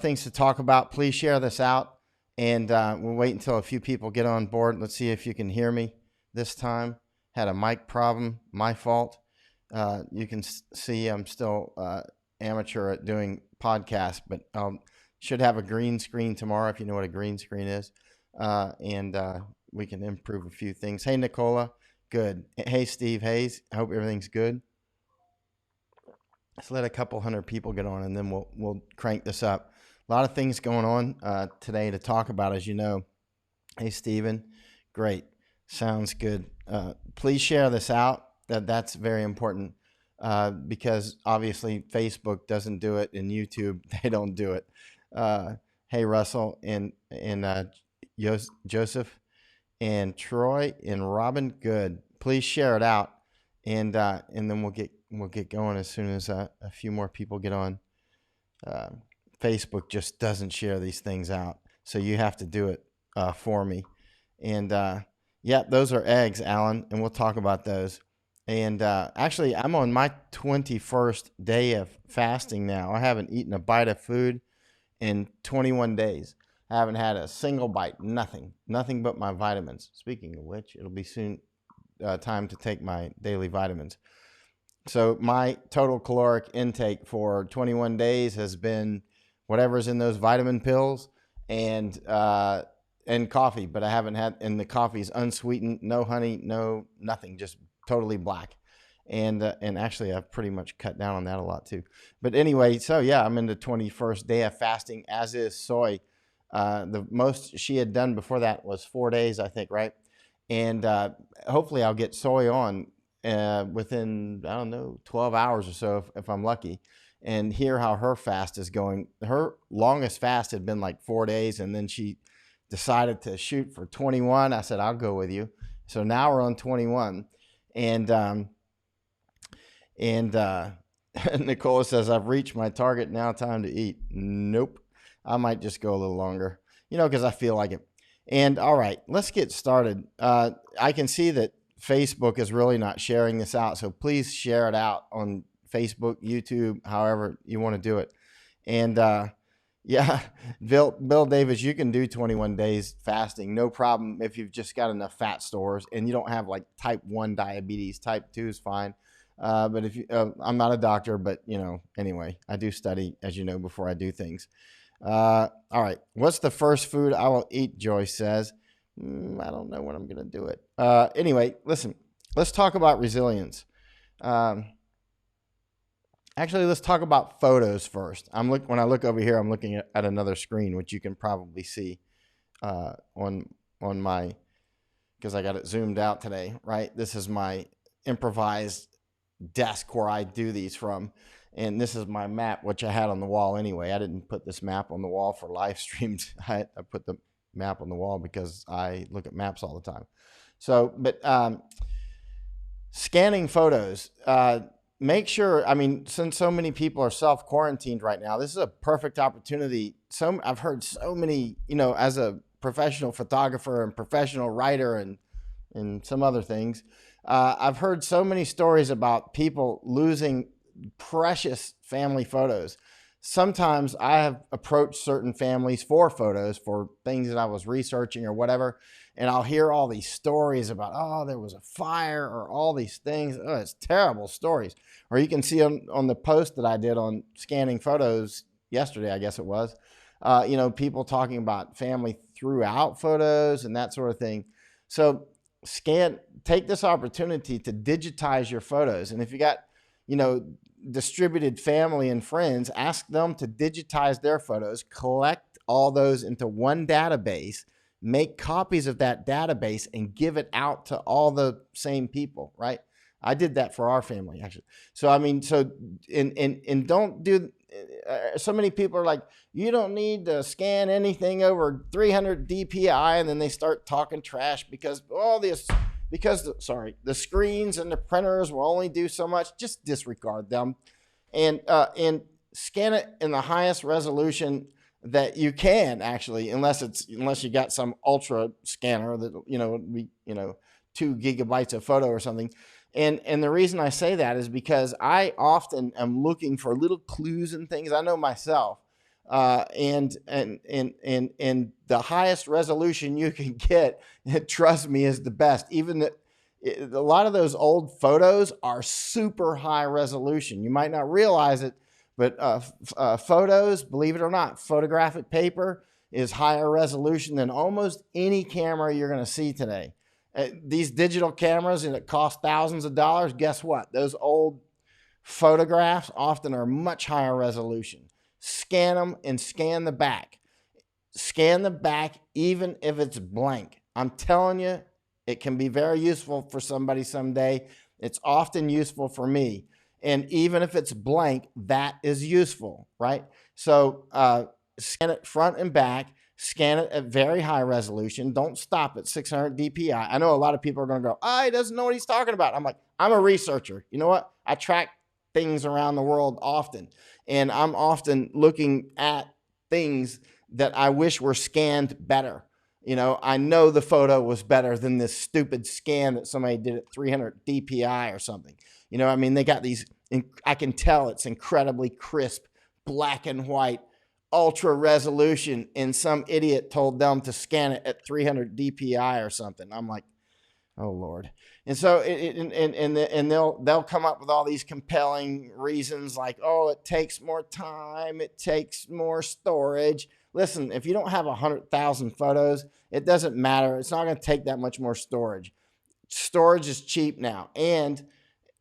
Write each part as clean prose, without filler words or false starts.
things to talk about. Please share this out, and we'll wait until a few people get on board. Let's see if you can hear me this time. Had a mic problem, my fault. You can see I'm still amateur at doing podcasts, but should have a green screen tomorrow if you know what a green screen is, and we can improve a few things. Hey, Nicola, good. Hey, Steve Hayes, I hope everything's good. Let's let a couple hundred people get on, and then we'll crank this up. A lot of things going on today to talk about, as you know. Hey, Steven, great. Sounds good. Please share this out. That's very important because obviously Facebook doesn't do it, and YouTube, they don't do it. Hey, Russell and Joseph and Troy and Robin, good. Please share it out, and then we'll get going as soon as a few more people get on. Facebook just doesn't share these things out, so you have to do it for me. And yeah, those are eggs, Alan, and we'll talk about those. And actually, I'm on my 21st day of fasting now. I haven't eaten a bite of food in 21 days. I haven't had a single bite, nothing but my vitamins. Speaking of which, it'll be soon time to take my daily vitamins. So my total caloric intake for 21 days has been whatever's in those vitamin pills and coffee, but I haven't had, and the coffee's unsweetened, no honey, no nothing, just totally black. And actually I've pretty much cut down on that a lot too. But anyway, so yeah, I'm in the 21st day of fasting, as is Soy. The most she had done before that was 4 days, I think, right? And hopefully I'll get Soy on within, I don't know, 12 hours or so if I'm lucky, and hear how her fast is going. Her longest fast had been like 4 days, and then she decided to shoot for 21. I said, I'll go with you. So now we're on 21. And Nicola says, I've reached my target, now time to eat. Nope. I might just go a little longer, because I feel like it. And all right, let's get started. I can see that Facebook is really not sharing this out, so please share it out on Facebook, YouTube, however you want to do it. And yeah, Bill Davis, you can do 21 days fasting, no problem, if you've just got enough fat stores and you don't have like type 1 diabetes. Type 2 is fine. But if you, I'm not a doctor, but anyway, I do study, as you know, before I do things. All right, what's the first food I will eat? Joyce says. I don't know when I'm going to do it. Anyway, listen, let's talk about resilience. Actually, let's talk about photos first. When I look over here, I'm looking at another screen, which you can probably see on my, because I got it zoomed out today, right? This is my improvised desk where I do these from. And this is my map, which I had on the wall anyway. I didn't put this map on the wall for live streams. I put the map on the wall because I look at maps all the time. So, but scanning photos, make sure, since so many people are self-quarantined right now, this is a perfect opportunity. I've heard so many, as a professional photographer and professional writer and some other things, I've heard so many stories about people losing precious family photos. Sometimes I have approached certain families for photos for things that I was researching or whatever, and I'll hear all these stories about, oh, there was a fire or all these things. Oh, it's terrible stories. Or you can see on the post that I did on scanning photos yesterday, I guess it was, people talking about family throughout photos and that sort of thing. So take this opportunity to digitize your photos. And if you got, distributed family and friends, ask them to digitize their photos, collect all those into one database, make copies of that database, and give it out to all the same people, right? I did that for our family, actually. So, and don't do, so many people are like, you don't need to scan anything over 300 DPI, and then they start talking trash because the screens and the printers will only do so much. Just disregard them and scan it in the highest resolution that you can, actually, unless you got some ultra scanner that, would be, 2 gigabytes of photo or something. And the reason I say that is because I often am looking for little clues and things. I know myself And the highest resolution you can get, trust me, is the best. Even a lot of those old photos are super high resolution. You might not realize it, but photos, believe it or not, photographic paper is higher resolution than almost any camera you're going to see today. These digital cameras, and it costs thousands of dollars. Guess what? Those old photographs often are much higher resolution. Scan them and scan the back. Scan the back even if it's blank. I'm telling you, it can be very useful for somebody someday. It's often useful for me. And even if it's blank, that is useful, right? So scan it front and back. Scan it at very high resolution. Don't stop at 600 DPI. I know a lot of people are going to go, he doesn't know what he's talking about. I'm like, I'm a researcher. You know what? I track things around the world often. And I'm often looking at things that I wish were scanned better. You know, I know the photo was better than this stupid scan that somebody did at 300 DPI or something. You know, I mean, they got these, I can tell it's incredibly crisp, black and white, ultra resolution, and some idiot told them to scan it at 300 DPI or something. I'm like, oh Lord. And so they'll come up with all these compelling reasons like, oh, it takes more time, it takes more storage. Listen, if you don't have 100,000 photos, it doesn't matter. It's not going to take that much more storage. Storage is cheap now. And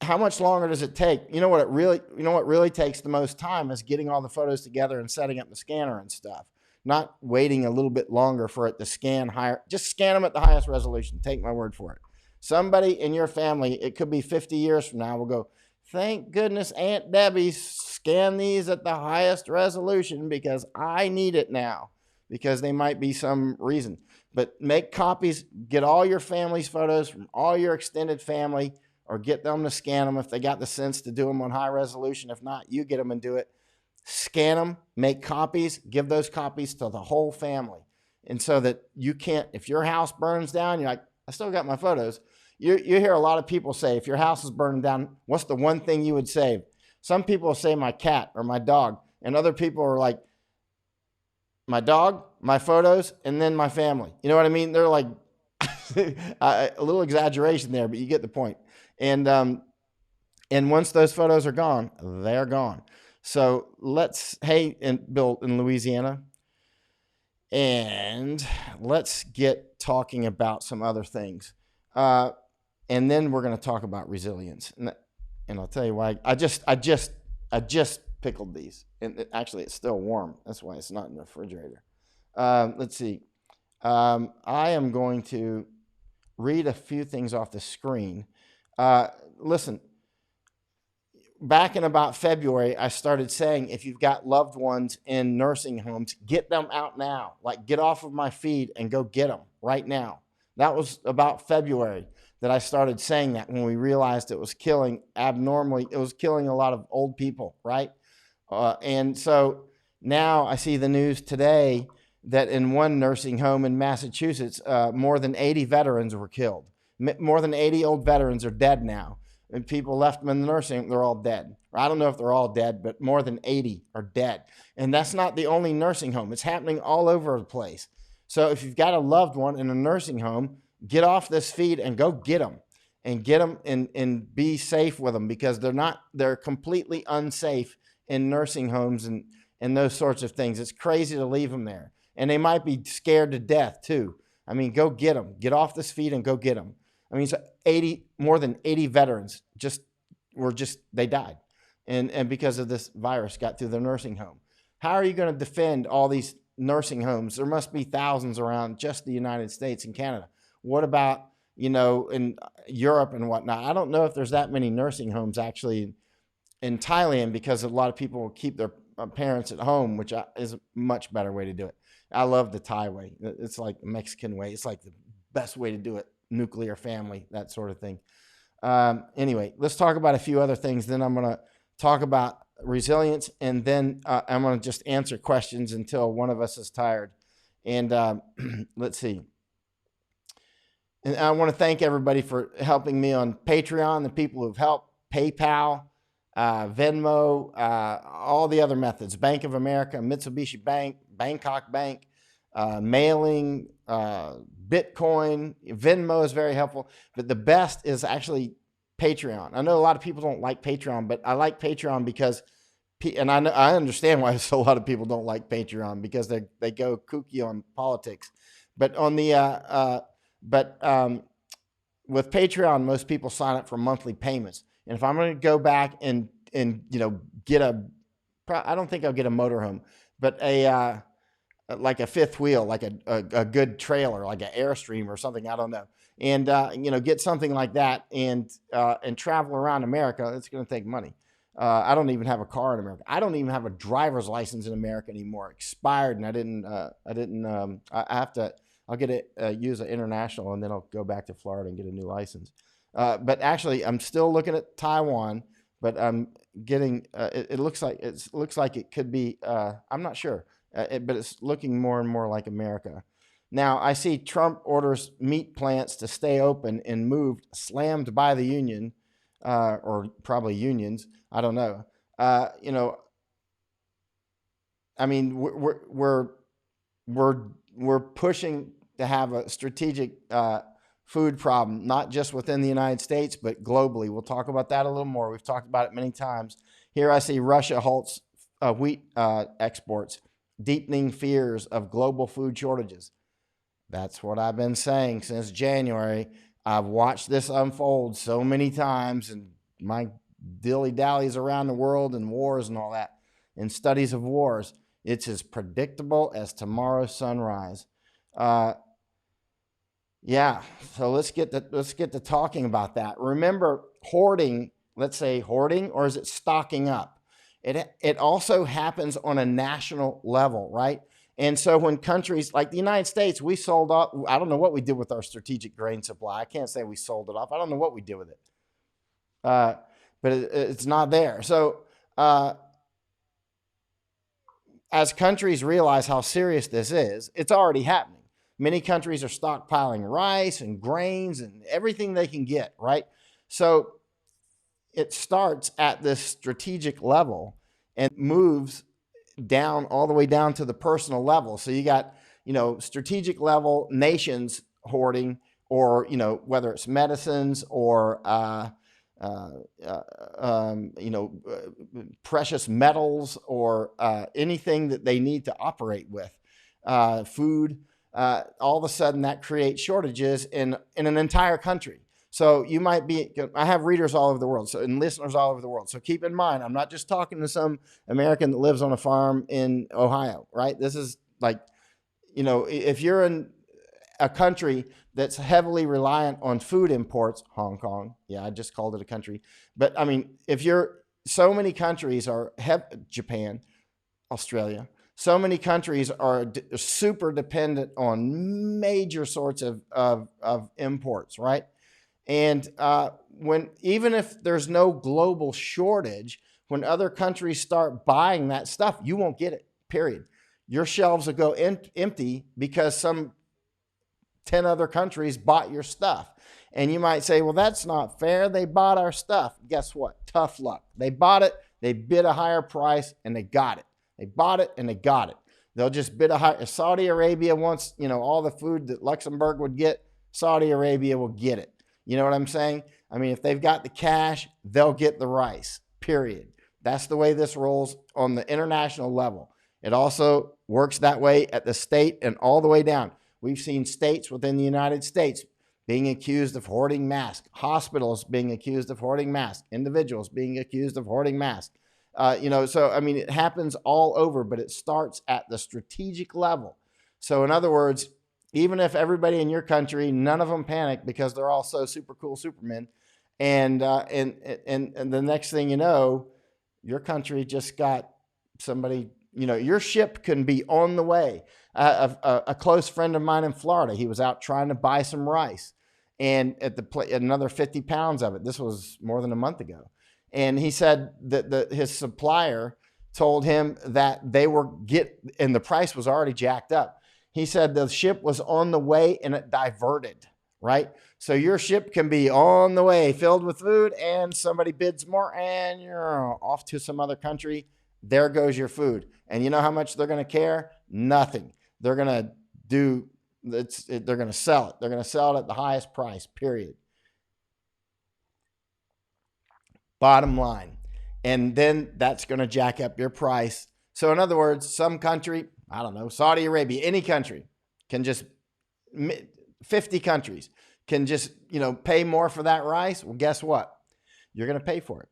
how much longer does it take? You know what really takes the most time is getting all the photos together and setting up the scanner and stuff. Not waiting a little bit longer for it to scan higher. Just scan them at the highest resolution. Take my word for it. Somebody in your family, it could be 50 years from now, will go, thank goodness Aunt Debbie scanned these at the highest resolution because I need it now, because they might be some reason. But make copies, get all your family's photos from all your extended family, or get them to scan them if they got the sense to do them on high resolution. If not, you get them and do it. Scan them, make copies, give those copies to the whole family. And so that you can't, if your house burns down, you're like, I still got my photos. You hear a lot of people say, if your house is burning down, what's the one thing you would save? Some people say my cat or my dog, and other people are like, my dog, my photos, and then my family. You know what I mean? They're like, a little exaggeration there, but you get the point. And once those photos are gone, they're gone. So hey, Bill in Louisiana, and let's get talking about some other things. And then we're going to talk about resilience. And I'll tell you why. I just pickled these. And actually, it's still warm. That's why it's not in the refrigerator. Let's see. I am going to read a few things off the screen. Listen, back in about February, I started saying, if you've got loved ones in nursing homes, get them out now. Like, get off of my feed and go get them right now. That was about February that I started saying that, when we realized it was killing abnormally. It was killing a lot of old people, right? And so now I see the news today that in one nursing home in Massachusetts, more than 80 veterans were killed. More than 80 old veterans are dead now. And people left them in the nursing home, they're all dead. I don't know if they're all dead, but more than 80 are dead. And that's not the only nursing home. It's happening all over the place. So if you've got a loved one in a nursing home, get off this feed and go get them. And get them and be safe with them, because they're completely unsafe in nursing homes and those sorts of things. It's crazy to leave them there. And they might be scared to death too. I mean, go get them. Get off this feed and go get them. I mean, so more than 80 veterans they died. And because of this virus got through the nursing home. How are you going to defend all these nursing homes? There must be thousands around just the United States and Canada. What about, in Europe and whatnot? I don't know if there's that many nursing homes actually in Thailand, because a lot of people will keep their parents at home, which is a much better way to do it. I love the Thai way. It's like the Mexican way. It's like the best way to do it. Nuclear family, that sort of thing. Anyway, let's talk about a few other things. Then I'm going to talk about resilience, and then I'm going to just answer questions until one of us is tired. And let's see. And I want to thank everybody for helping me on Patreon, the people who've helped, PayPal. Venmo, all the other methods, Bank of America, Mitsubishi Bank, Bangkok Bank, mailing, Bitcoin. Venmo is very helpful, but the best is actually Patreon. I know a lot of people don't like Patreon, but I like Patreon because, and I understand why a lot of people don't like Patreon, because they go kooky on politics. But on the with Patreon, most people sign up for monthly payments. And if I'm going to go back and get I don't think I'll get a motorhome, but like a fifth wheel, like a good trailer, like an Airstream or something, I don't know, and get something like that, and travel around America. It's going to take money. I don't even have a car in America. I don't even have a driver's license in America anymore. Expired, and I didn't. I have to. I'll get it. Use an international, and then I'll go back to Florida and get a new license. But actually, I'm still looking at Taiwan. But I'm getting. It looks like it could be. I'm not sure, but it's looking more and more like America. Now I see Trump orders meat plants to stay open and moved, slammed by the union, or probably unions. I don't know. I mean, we're pushing to have a strategic food problem, not just within the United States, but globally. We'll talk about that a little more. We've talked about it many times. Here I see Russia halts wheat exports, deepening fears of global food shortages. That's what I've been saying since January. I've watched this unfold so many times, and my dilly-dallies around the world and wars and all that, and studies of wars. It's as predictable as tomorrow's sunrise. Yeah, so let's get to talking about that. Remember, hoarding. Let's say hoarding, or is it stocking up? It also happens on a national level, right? And so when countries like the United States, we sold off. I don't know what we did with our strategic grain supply. I can't say we sold it off. I don't know what we did with it, but it's not there. So as countries realize how serious this is, it's already happening. Many countries are stockpiling rice and grains and everything they can get, right? So it starts at this strategic level and moves down all the way down to the personal level. So you got, strategic level nations hoarding, or, whether it's medicines or, precious metals, or anything that they need to operate with, food. All of a sudden that creates shortages in an entire country. So you might be, I have readers all over the world, and listeners all over the world. So keep in mind, I'm not just talking to some American that lives on a farm in Ohio, right? This is like, if you're in a country that's heavily reliant on food imports, Hong Kong, yeah, I just called it a country. But I mean, so many countries are, Japan, Australia, so many countries are super dependent on major sorts of imports, right? And even if there's no global shortage, when other countries start buying that stuff, you won't get it, period. Your shelves will go empty because some 10 other countries bought your stuff. And you might say, well, that's not fair. They bought our stuff. Guess what? Tough luck. They bought it, they bid a higher price, and they got it. They bought it and they got it. They'll just bid a higher. If Saudi Arabia wants, all the food that Luxembourg would get, Saudi Arabia will get it. You know what I'm saying? I mean, if they've got the cash, they'll get the rice, period. That's the way this rolls on the international level. It also works that way at the state and all the way down. We've seen states within the United States being accused of hoarding masks, hospitals being accused of hoarding masks, individuals being accused of hoarding masks. So, I mean, it happens all over, but it starts at the strategic level. So in other words, even if everybody in your country, none of them panic because they're all so super cool Supermen, and the next thing you know, your country just got somebody, your ship can be on the way. A close friend of mine in Florida, he was out trying to buy some rice, and another 50 pounds of it. This was more than a month ago. And he said that his supplier told him that and the price was already jacked up. He said the ship was on the way and it diverted, right? So your ship can be on the way filled with food and somebody bids more and you're off to some other country. There goes your food. And you know how much they're going to care? Nothing. They're going to do they're going to sell it. They're going to sell it at the highest price, period. Bottom line. And then that's going to jack up your price. So in other words, some country, I don't know, Saudi Arabia, any country can just 50 countries can just, pay more for that rice. Well, guess what? You're going to pay for it.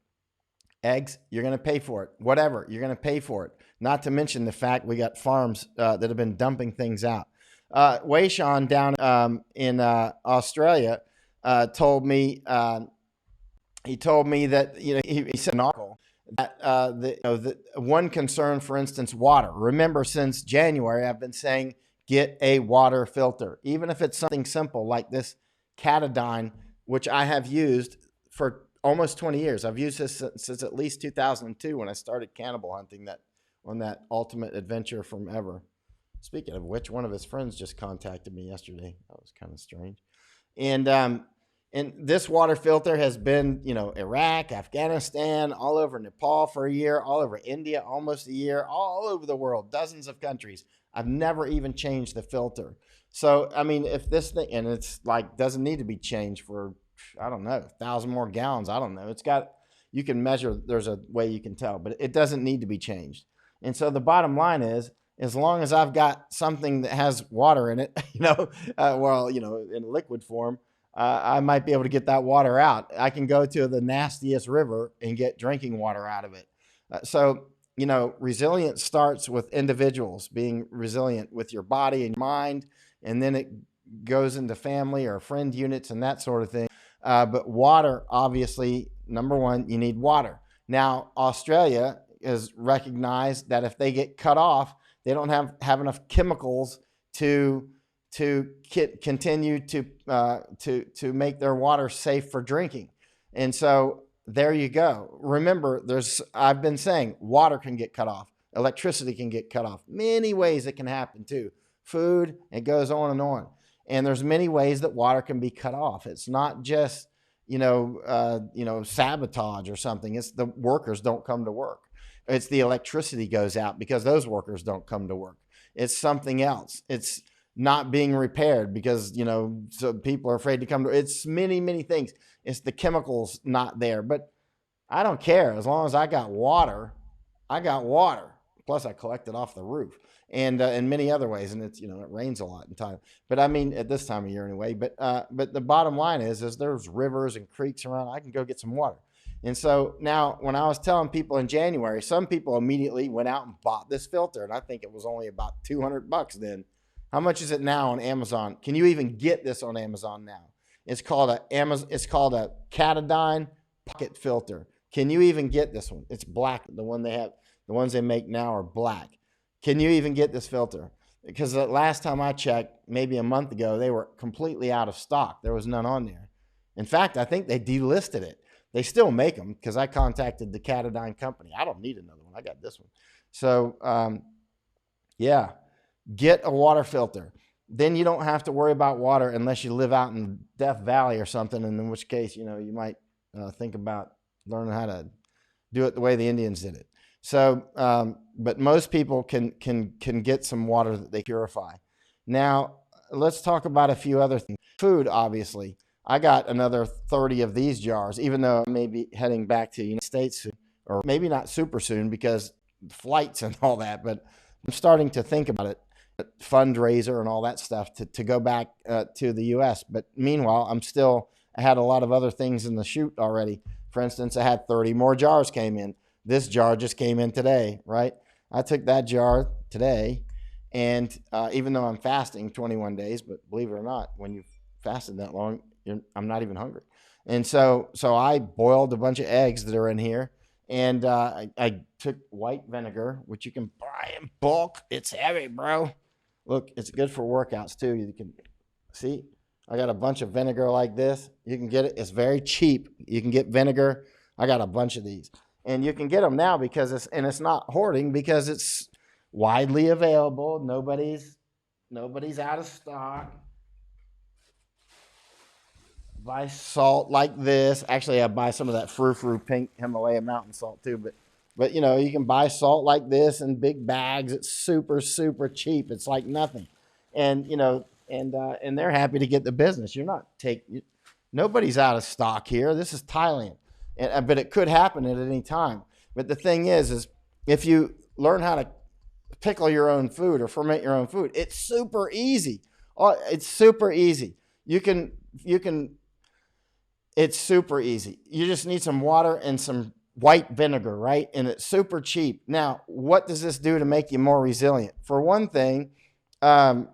Eggs, you're going to pay for it. Whatever, you're going to pay for it. Not to mention the fact we got farms that have been dumping things out. Wayshawn down in Australia told me, he told me that, he said an article that the one concern, for instance, water. Remember, since January, I've been saying get a water filter, even if it's something simple like this Cascading, which I have used for almost 20 years. I've used this since at least 2002 when I started cannibal hunting on that ultimate adventure from ever. Speaking of which, one of his friends just contacted me yesterday. That was kind of strange. And this water filter has been, Iraq, Afghanistan, all over Nepal for a year, all over India almost a year, all over the world, dozens of countries. I've never even changed the filter. So, I mean, if this thing, and it's like, doesn't need to be changed for, I don't know, 1,000 more gallons. I don't know. You can measure, there's a way you can tell, but it doesn't need to be changed. And so the bottom line is, as long as I've got something that has water in it, in liquid form, I might be able to get that water out. I can go to the nastiest river and get drinking water out of it. So resilience starts with individuals being resilient with your body and mind, and then it goes into family or friend units and that sort of thing. But water, obviously, number one, you need water. Now, Australia has recognized that if they get cut off, they don't have enough chemicals to continue to make their water safe for drinking. And so there you go. Remember, I've been saying water can get cut off. Electricity can get cut off. Many ways it can happen too. Food, it goes on and on. And there's many ways that water can be cut off. It's not just, sabotage or something. It's the workers don't come to work. It's the electricity goes out because those workers don't come to work. It's something else. It's not being repaired because, so people are afraid to come to it. It's many, many things. It's the chemicals not there. But I don't care. As long as I got water, I got water. Plus I collect it off the roof and in many other ways. And it's, it rains a lot in time. But I mean, at this time of year anyway. But the bottom line is there's rivers and creeks around. I can go get some water. And so now when I was telling people in January, some people immediately went out and bought this filter. And I think it was only about $200 then. How much is it now on Amazon? Can you even get this on Amazon now? It's called a Cascading pocket filter. Can you even get this one? It's black. The ones they make now are black. Can you even get this filter? Because the last time I checked, maybe a month ago, they were completely out of stock. There was none on there. In fact, I think they delisted it. They still make them because I contacted the Cascading company. I don't need another one. I got this one. So, yeah. Get a water filter. Then you don't have to worry about water unless you live out in Death Valley or something, and in which case, you might think about learning how to do it the way the Indians did it. So, but most people can get some water that they purify. Now, let's talk about a few other things. Food, obviously. I got another 30 of these jars, even though I may be heading back to the United States soon, or maybe not super soon because flights and all that, but I'm starting to think about it. Fundraiser and all that stuff to go back to the U.S. But meanwhile, I had a lot of other things in the chute already. For instance, I had 30 more jars came in. This jar just came in today, right? I took that jar today, and even though I'm fasting 21 days, but believe it or not, when you've fasted that long, I'm not even hungry. And so I boiled a bunch of eggs that are in here. And I took white vinegar, which you can buy in bulk. It's heavy, bro. Look, it's good for workouts too. You can see I got a bunch of vinegar like this. You can get it. It's very cheap. You can get vinegar. I got a bunch of these. And you can get them now because it's not hoarding because it's widely available. Nobody's out of stock. buy salt like this. Actually, I buy some of that frou-frou pink Himalaya mountain salt too. But you know, you can buy salt like this in big bags. It's super, super cheap. It's like nothing. And you know, and they're happy to get the business. You're not nobody's out of stock here. This is Thailand, but it could happen at any time. But the thing is if you learn how to pickle your own food or ferment your own food, it's super easy. Oh, it's super easy. You can. It's super easy. You just need some water and some white vinegar, right? And it's super cheap. Now, what does this do to make you more resilient? For one thing, it's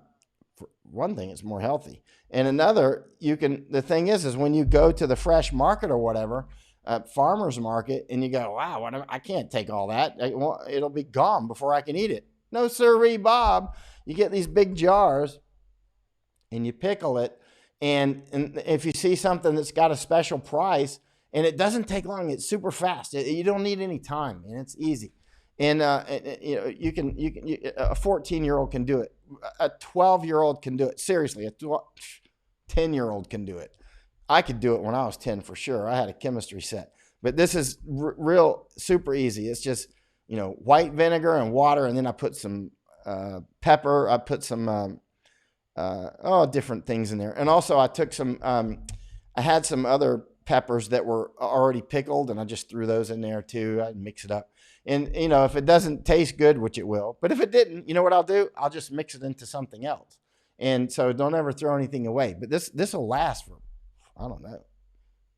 more healthy. And another, the thing is when you go to the fresh market or whatever, farmer's market, and you go, wow, I can't take all that. It'll be gone before I can eat it. No sirree, Bob. You get these big jars and you pickle it. And if you see something that's got a special price, and it doesn't take long, it's super fast. You don't need any time, and it's easy. And you know, a 14-year-old can do it. A 12-year-old can do it. Seriously, a 10-year-old can do it. I could do it when I was 10 for sure. I had a chemistry set. But this is real super easy. It's just, you know, white vinegar and water, and then I put some pepper. I put some different things in there. And also I took I had some other peppers that were already pickled, and I just threw those in there too. I'd mix it up. And, you know, if it doesn't taste good, which it will, but if it didn't, you know what I'll do? I'll just mix it into something else. And so don't ever throw anything away. But this will last for, I don't know,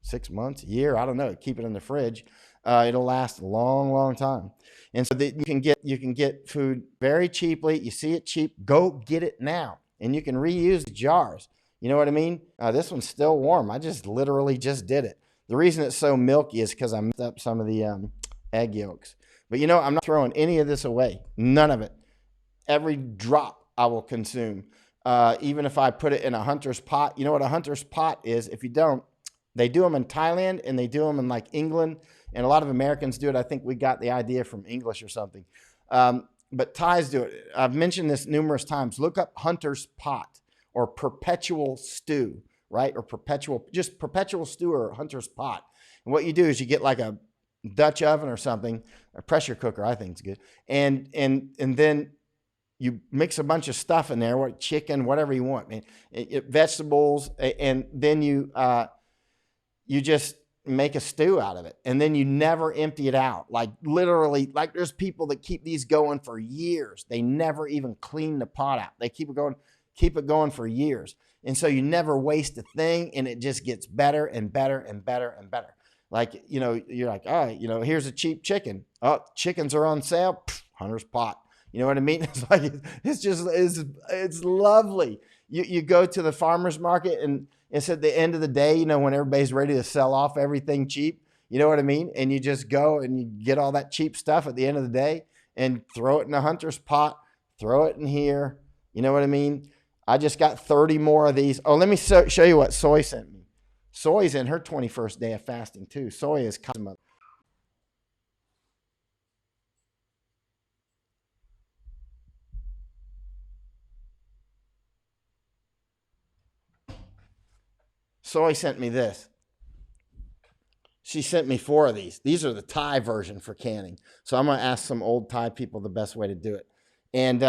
6 months, a year. I don't know. Keep it in the fridge. It'll last a long, long time. And so that you can get food very cheaply. You see it cheap, go get it now. And you can reuse the jars. You know what I mean? This one's still warm. I just literally just did it. The reason it's so milky is because I mixed up some of the egg yolks. But you know, I'm not throwing any of this away. None of it. Every drop I will consume. Even if I put it in a hunter's pot. You know what a hunter's pot is? If you don't, they do them in Thailand and they do them in like England. And a lot of Americans do it. I think we got the idea from English or something. But Thais do it. I've mentioned this numerous times. Look up hunter's pot or perpetual stew, right? Or perpetual stew or hunter's pot. And what you do is you get like a Dutch oven or something, a pressure cooker, I think is good. And then you mix a bunch of stuff in there, chicken, whatever you want, man, vegetables, and then you just make a stew out of it. And then you never empty it out. Like literally, like there's people that keep these going for years. They never even clean the pot out. They keep it going for years. And so you never waste a thing, and it just gets better and better and better and better. Like, you know, you're like, all right, you know, here's a cheap chicken. Oh, chickens are on sale. Hunter's pot. You know what I mean? It's like, it's lovely. You go to the farmer's market, and it's at the end of the day, you know, when everybody's ready to sell off everything cheap, you know what I mean? And you just go and you get all that cheap stuff at the end of the day and throw it in a hunter's pot, throw it in here. You know what I mean? I just got 30 more of these. Oh, let me show you what Soy sent me. Soy's in her 21st day of fasting too. Soy is custom. Soy sent me this. She sent me 4 of these. These are the Thai version for canning. So I'm going to ask some old Thai people the best way to do it. And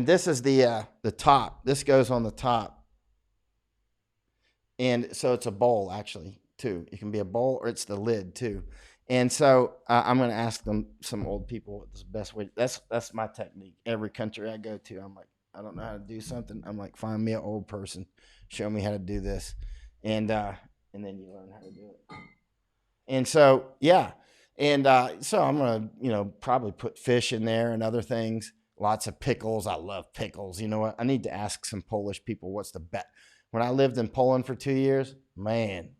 this is the top. This goes on the top. And so it's a bowl actually too. It can be a bowl or it's the lid too. And so I'm going to ask them, some old people, what's the best way. That's my technique. Every country I go to, I'm like, I don't know how to do something. I'm like, find me an old person, show me how to do this, and then you learn how to do it. And so yeah, and so I'm gonna, you know, probably put fish in there and other things. Lots of pickles. I love pickles. You know what? I need to ask some Polish people what's the best. When I lived in Poland for 2 years, man,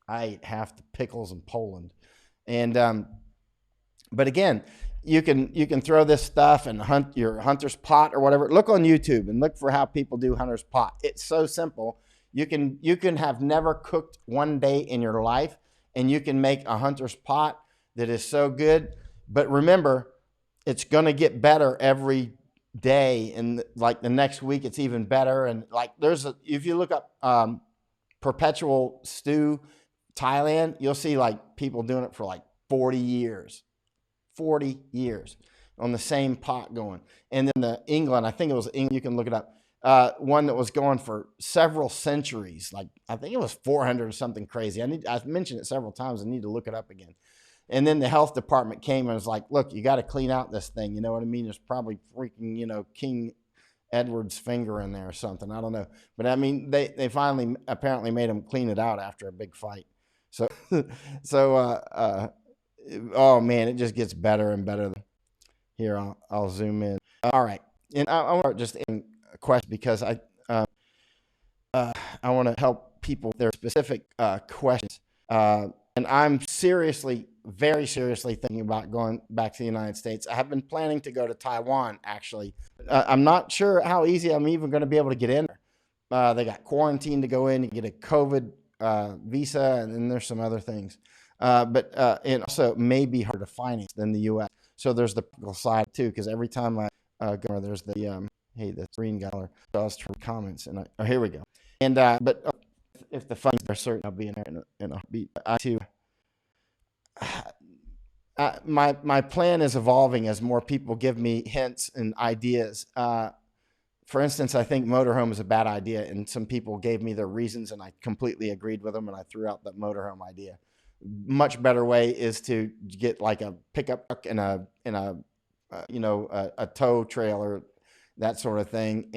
I ate half the pickles in Poland. And but again, you can throw this stuff and hunt your hunter's pot or whatever. Look on YouTube and look for how people do hunter's pot. It's so simple. You can have never cooked one day in your life, and you can make a hunter's pot that is so good. But remember, it's going to get better every day, and like the next week it's even better. And like if you look up perpetual stew, Thailand, you'll see like people doing it for like 40 years, 40 years on the same pot going. And then the England, I think it was England, you can look it up. One that was going for several centuries, like I think it was 400 or something crazy. I've mentioned it several times. I need to look it up again. And then the health department came and was like, look, you got to clean out this thing. You know what I mean? There's probably freaking, King Edward's finger in there or something. I don't know. But I mean, they finally apparently made him clean it out after a big fight. So, oh man, it just gets better and better. Here, I'll zoom in. All right. And I want to just in a question because I want to help people with their specific questions. And I'm very seriously thinking about going back to the United States. I have been planning to go to Taiwan, actually. I'm not sure how easy I'm even going to be able to get in there. They got quarantine to go in and get a COVID visa, and then there's some other things. But it also may be harder to finance than the U.S. So there's the practical side, too, because every time I go, there's the, hey, the green guy does for comments. And here we go. And but if the funds are certain, I'll be in there in a heartbeat. My plan is evolving as more people give me hints and ideas. For instance, I think motorhome is a bad idea, and some people gave me their reasons, and I completely agreed with them, and I threw out the motorhome idea. Much better way is to get like a pickup truck and a tow trailer, that sort of thing,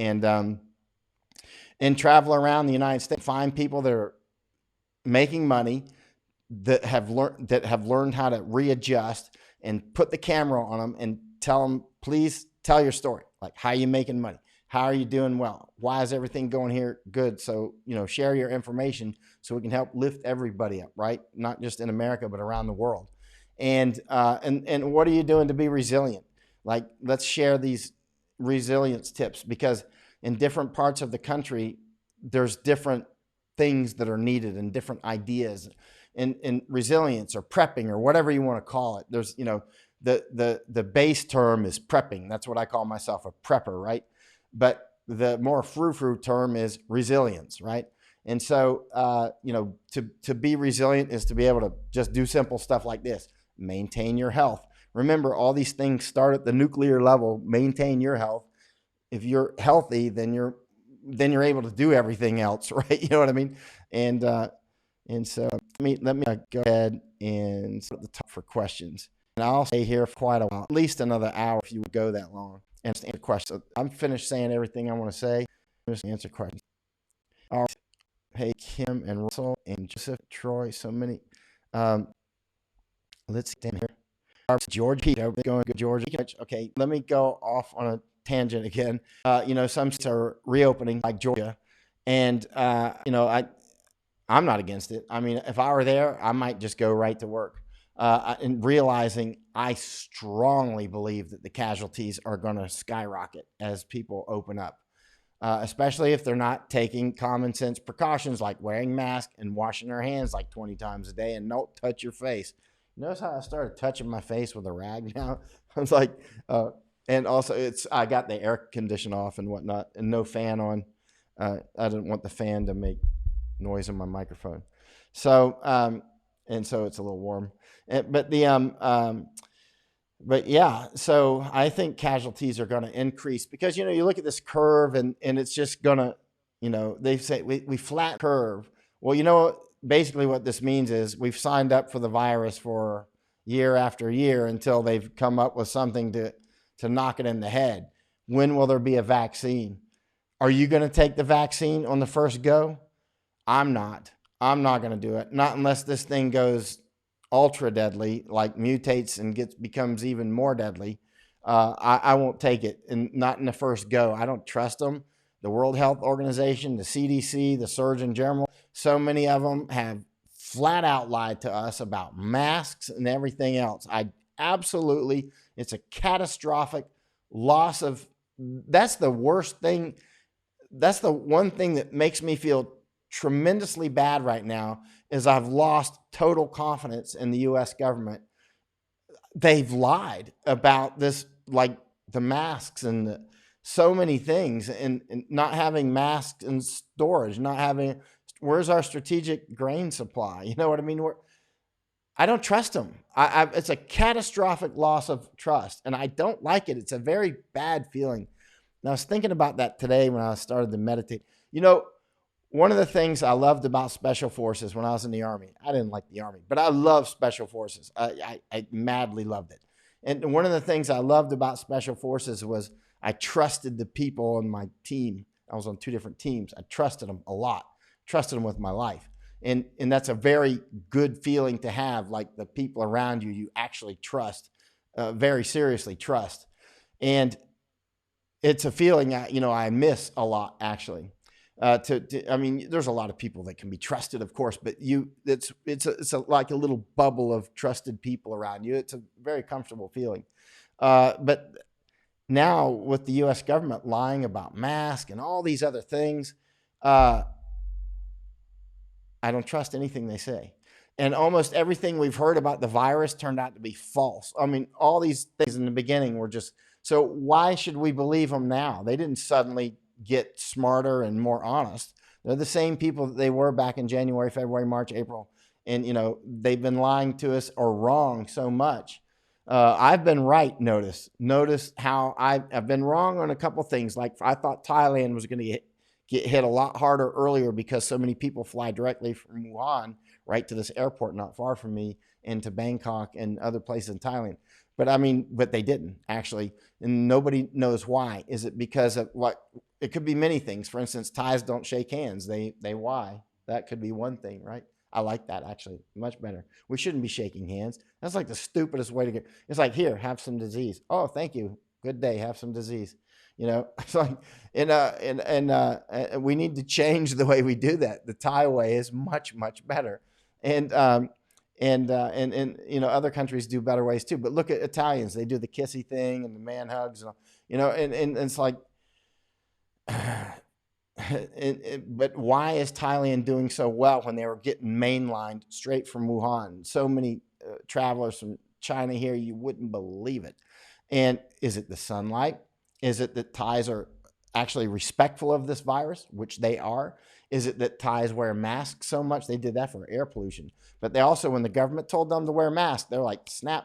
and travel around the United States, find people that are making money, that have learned how to readjust and put the camera on them and tell them, please tell your story. Like, how are you making money? How are you doing well? Why is everything going here good? So, share your information so we can help lift everybody up, right? Not just in America, but around the world. And what are you doing to be resilient? Like, let's share these resilience tips, because in different parts of the country, there's different things that are needed and different ideas. And resilience or prepping or whatever you want to call it. There's, the base term is prepping. That's what I call myself, a prepper, right? But the more frou-frou term is resilience, right? And so, to be resilient is to be able to just do simple stuff like this. Maintain your health. Remember, all these things start at the nuclear level. Maintain your health. If you're healthy, then you're able to do everything else, right? You know what I mean? And so let me go ahead and set the top for questions. And I'll stay here for quite a while, at least another hour if you would go that long, and just answer questions. So I'm finished saying everything I want to say. I'm just answer questions. All right. Hey, Kim and Russell and Joseph, Troy, so many. Let's stand here. George, Peter, going good, George. Okay, let me go off on a tangent again. Some states are reopening, like Georgia, and I'm not against it. I mean, if I were there, I might just go right to work. And realizing I strongly believe that the casualties are going to skyrocket as people open up, especially if they're not taking common sense precautions like wearing masks and washing their hands like 20 times a day and don't touch your face. Notice how I started touching my face with a rag now? I was like, and also I got the air conditioner off and whatnot and no fan on. I didn't want the fan to make noise on my microphone. So, and so it's a little warm. But yeah, so I think casualties are going to increase because, you look at this curve and it's just going to, they say we flat curve. Well, basically what this means is we've signed up for the virus for year after year until they've come up with something to knock it in the head. When will there be a vaccine? Are you going to take the vaccine on the first go? I'm not going to do it. Not unless this thing goes ultra deadly, like mutates and becomes even more deadly. I won't take it, and not in the first go. I don't trust them. The World Health Organization, the CDC, the Surgeon General, so many of them have flat out lied to us about masks and everything else. It's a catastrophic loss of, that's the worst thing. That's the one thing that makes me feel tremendously bad right now is I've lost total confidence in the U.S. government. They've lied about this, like the masks and so many things, and not having masks in storage, not having where's our strategic grain supply? You know what I mean? I don't trust them. It's a catastrophic loss of trust, and I don't like it. It's a very bad feeling. And I was thinking about that today when I started to meditate. You know, one of the things I loved about Special Forces when I was in the Army, I didn't like the Army, but I love Special Forces. I madly loved it. And one of the things I loved about Special Forces was I trusted the people on my team. I was on 2 different teams. I trusted them a lot, trusted them with my life. And that's a very good feeling to have, like the people around you, you actually trust, very seriously trust. And it's a feeling I miss a lot, actually. I mean, there's a lot of people that can be trusted, of course, but like a little bubble of trusted people around you. It's a very comfortable feeling. But now with the U.S. government lying about masks and all these other things, I don't trust anything they say. And almost everything we've heard about the virus turned out to be false. I mean, all these things in the beginning were just, so why should we believe them now? They didn't suddenly get smarter and more honest. They're the same people that they were back in January, February, March, April. And, they've been lying to us or wrong so much. I've been right, notice how I've been wrong on a couple things. Like I thought Thailand was going to get hit a lot harder earlier because so many people fly directly from Wuhan right to this airport not far from me and to Bangkok and other places in Thailand. But they didn't actually, and nobody knows why. Is it because of what? It could be many things. For instance, Thais don't shake hands. They why? That could be one thing, right? I like that actually, much better. We shouldn't be shaking hands. That's like the stupidest way to get. It's like, here, have some disease. Oh, thank you. Good day. Have some disease. It's like, and we need to change the way we do that. The Thai way is much, much better. And other countries do better ways too. But look at Italians; they do the kissy thing and the man hugs, and and it's like, but why is Thailand doing so well when they were getting mainlined straight from Wuhan? So many travelers from China here, you wouldn't believe it. And is it the sunlight? Is it that Thais are actually respectful of this virus, which they are? Is it that Thais wear masks so much? They did that for air pollution. But they also, when the government told them to wear masks, they're like, snap,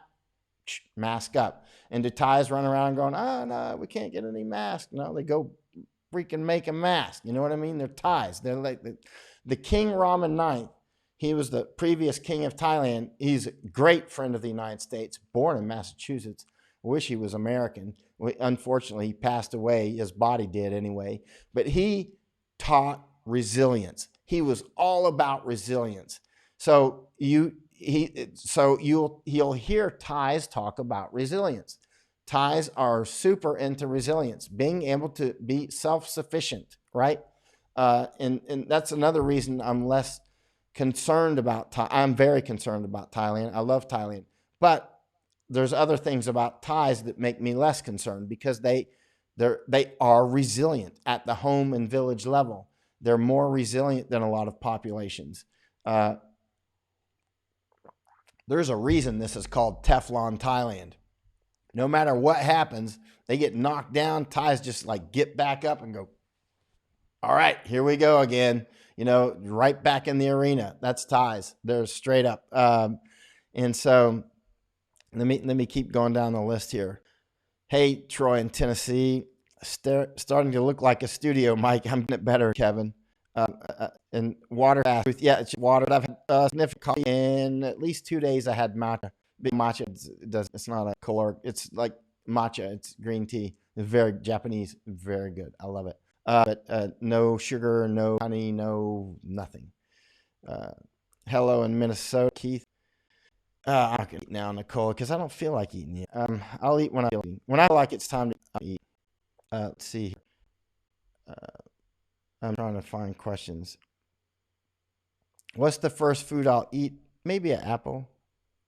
mask up. And do Thais run around going, oh, no, we can't get any masks? No, they go freaking make a mask. You know what I mean? They're Thais. They're like the King Raman IX. He was the previous king of Thailand. He's a great friend of the United States, born in Massachusetts. I wish he was American. Unfortunately, he passed away. His body did anyway. But he taught resilience. He was all about resilience. So you'll hear Thais talk about resilience. Thais are super into resilience, being able to be self-sufficient, right? And that's another reason I'm less concerned about. I'm very concerned about Thailand. I love Thailand, but there's other things about Thais that make me less concerned because they are resilient at the home and village level. They're more resilient than a lot of populations. There's a reason this is called Teflon Thailand. No matter what happens, they get knocked down. Thais just like get back up and go, all right, here we go again. Right back in the arena. That's Thais. They're straight up. And so let me keep going down the list here. Hey, Troy in Tennessee, starting to look like a studio mic. I'm getting it better, Kevin. And water fast. Yeah, it's water. I've had sniffed coffee in at least 2 days. I had matcha. Big matcha. It's not a caloric. It's like matcha. It's green tea. It's very Japanese. Very good. I love it. But no sugar, no honey, no nothing. Hello in Minnesota, Keith. I'm not gonna eat now, Nicole, because I don't feel like eating yet. I'll eat when I feel like it's time to eat. Let's see. I'm trying to find questions. What's the first food I'll eat? Maybe an apple.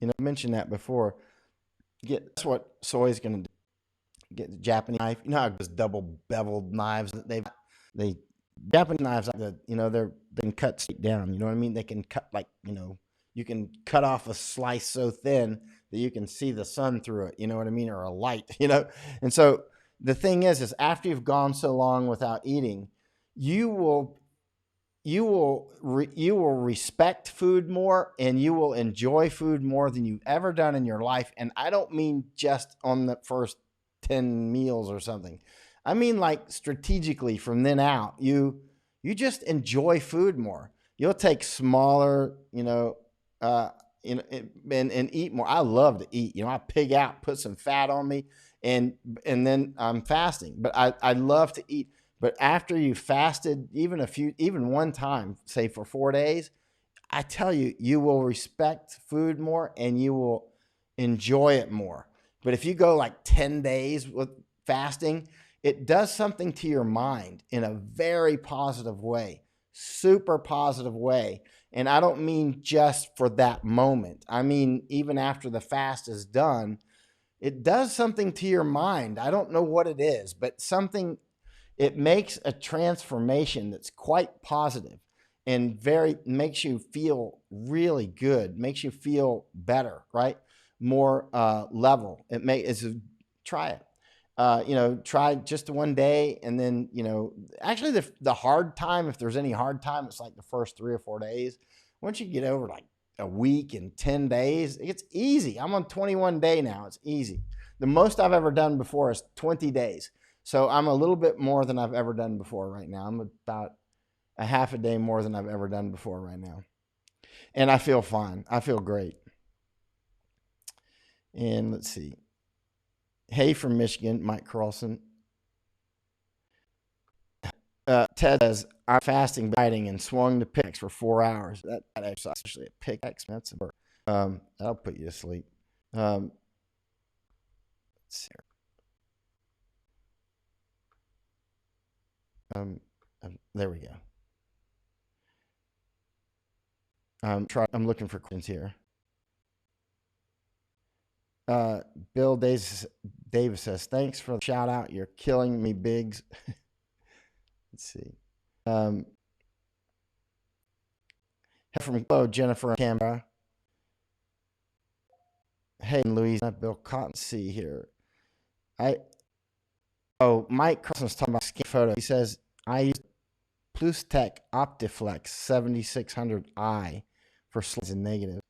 I mentioned that before. That's what soy's gonna do. Get the Japanese knife. You know how those double beveled knives that they Japanese knives, they can cut straight down. You know what I mean? They can cut you can cut off a slice so thin that you can see the sun through it. You know what I mean? Or a light. And so the thing is after you've gone so long without eating, you will you will respect food more, and you will enjoy food more than you've ever done in your life. And I don't mean just on the first 10 meals or something. I mean like strategically from then out. You just enjoy food more. You'll take smaller, uh, and eat more. I love to eat. I pig out, put some fat on me, and and then I'm fasting. But I love to eat. But after you fasted, even one time, say for 4 days, I tell you, you will respect food more and you will enjoy it more. But if you go like 10 days with fasting, it does something to your mind in a very positive way, super positive way. And I don't mean just for that moment. I mean, even after the fast is done, it does something to your mind. I don't know what it is, but it makes a transformation that's quite positive and very makes you feel really good, makes you feel better, right? More level. Try it. Try just one day, and then actually the hard time, if there's any hard time, it's like the first 3 or 4 days. Once you get over like a week and 10 days, it's easy. I'm on 21 day now. It's easy. The most I've ever done before is 20 days. So I'm a little bit more than I've ever done before right now. I'm about a half a day more than I've ever done before right now. And I feel fine. I feel great. And let's see. Hey from Michigan, Mike Carlson. Ted says, I'm fasting, dieting, and swung to picks for 4 hours. That exercise, actually a pickaxe, that's a work. That'll put you to sleep. Let's see here. There we go. I'm looking for questions here. Bill Davis says, thanks for the shout out. You're killing me, Biggs. Let's see. Hello, Jennifer Canberra. Hey, Louisiana, Bill Cotton C here. Mike Carson's talking about skin photo. He says, I use Plustek Optiflex 7600i for slides and negatives.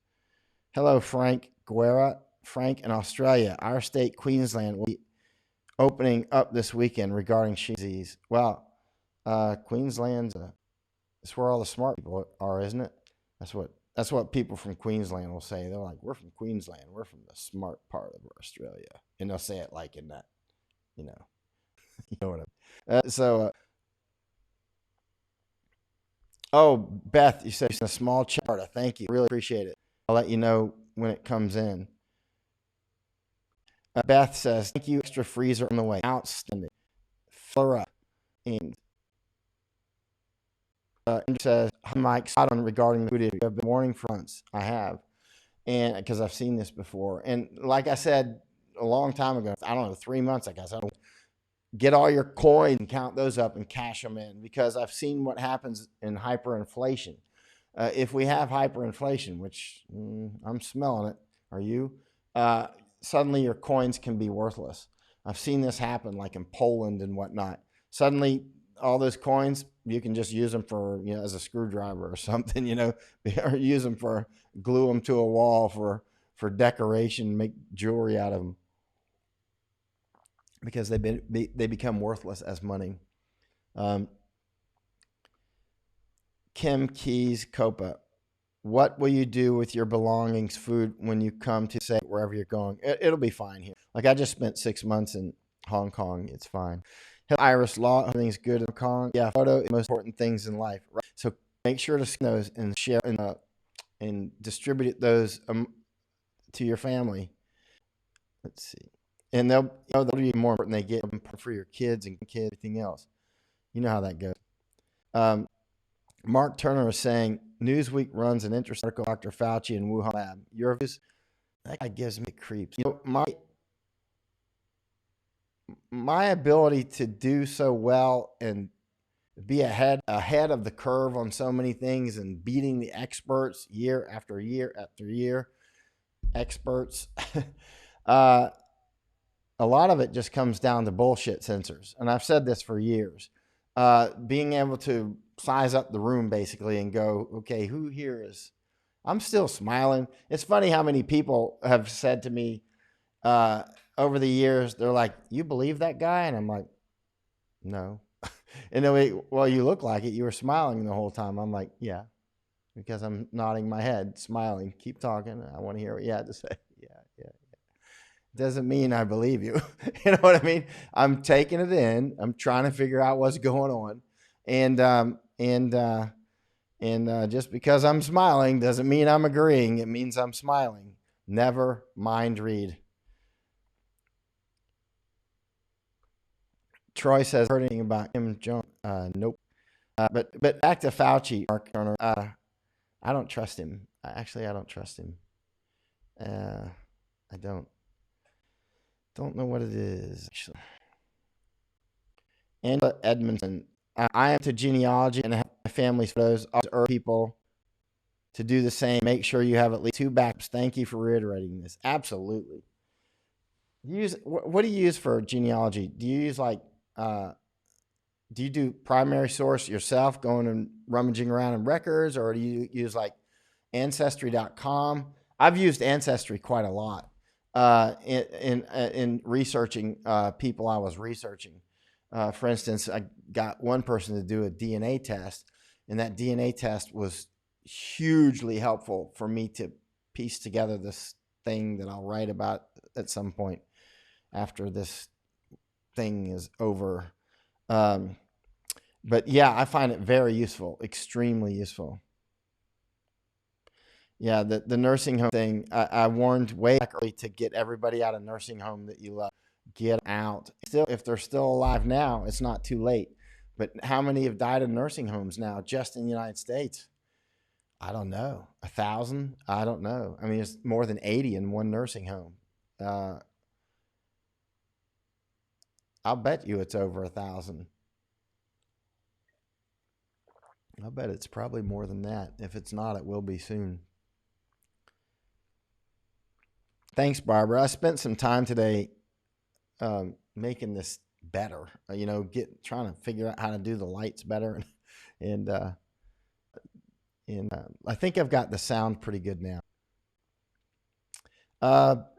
Hello, Frank Guerra. Frank in Australia. Our state, Queensland, will be opening up this weekend regarding disease. Well, Queensland's it's where all the smart people are, isn't it? That's what people from Queensland will say. They're like, we're from Queensland. We're from the smart part of Australia. And they'll say it like in that, you know what I mean. Beth, you said a small chart. Thank you. Really appreciate it. I'll let you know when it comes in. Beth says, thank you. Extra freezer on the way. Outstanding. Flora. And Andrew says, hi, Mike. Spot on regarding the food issue. I've been warning for months. I have. And because I've seen this before. And like I said a long time ago, I don't know, 3 months, I guess. Get all your coins and count those up and cash them in, because I've seen what happens in hyperinflation. If we have hyperinflation, which I'm smelling it, are you? Suddenly your coins can be worthless. I've seen this happen like in Poland and whatnot. Suddenly all those coins, you can just use them for, as a screwdriver or something, or use them for, glue them to a wall for decoration, make jewelry out of them, because they become worthless as money. Kim Keys Copa. What will you do with your belongings, food, when you come to, say, wherever you're going? It'll be fine here. Like, I just spent 6 months in Hong Kong. It's fine. Iris Law, everything's good in Hong Kong. Yeah, photo is the most important things in life. Right? So make sure to scan those and share and distribute those to your family. Let's see. And they'll be more important. They get them for your kids and everything else. You know how that goes. Mark Turner is saying, Newsweek runs an interesting article, Dr. Fauci and Wuhan lab. Your views? That guy gives me creeps. My ability to do so well and be ahead of the curve on so many things and beating the experts year after year after year, experts, a lot of it just comes down to bullshit sensors. And I've said this for years. Being able to size up the room basically and go, okay, who here is, I'm still smiling. It's funny how many people have said to me over the years, they're like, you believe that guy? And I'm like, no. And then well, you look like it. You were smiling the whole time. I'm like, yeah, because I'm nodding my head, smiling. Keep talking. I want to hear what you had to say. Yeah, yeah. Doesn't mean I believe you. You know what I mean? I'm taking it in. I'm trying to figure out what's going on. And just because I'm smiling doesn't mean I'm agreeing. It means I'm smiling. Never mind read. Troy says, heard anything about Kim Jong? Nope. But back to Fauci, Mark Turner. I don't trust him. Actually, I don't trust him. I don't know what it is. Actually. Angela Edmondson. I am to genealogy and have my family's photos. I urge people to do the same. Make sure you have at least 2 backups. Thank you for reiterating this. Absolutely. What do you use for genealogy? Do you use do you do primary source yourself, going and rummaging around in records, or do you use like Ancestry.com? I've used Ancestry quite a lot in researching people I was researching. For instance, I got one person to do a DNA test, and that DNA test was hugely helpful for me to piece together this thing that I'll write about at some point after this thing is over. But yeah, I find it very useful, extremely useful. Yeah, the nursing home thing, I warned way back early to get everybody out of nursing home that you love. Get out. Still, if they're still alive now, it's not too late. But how many have died in nursing homes now, just in the United States? I don't know. 1,000? I don't know. I mean, it's more than 80 in one nursing home. I'll bet you it's over 1,000. I'll bet it's probably more than that. If it's not, it will be soon. Thanks, Barbara. I spent some time today making this better. Trying to figure out how to do the lights better, and I think I've got the sound pretty good now.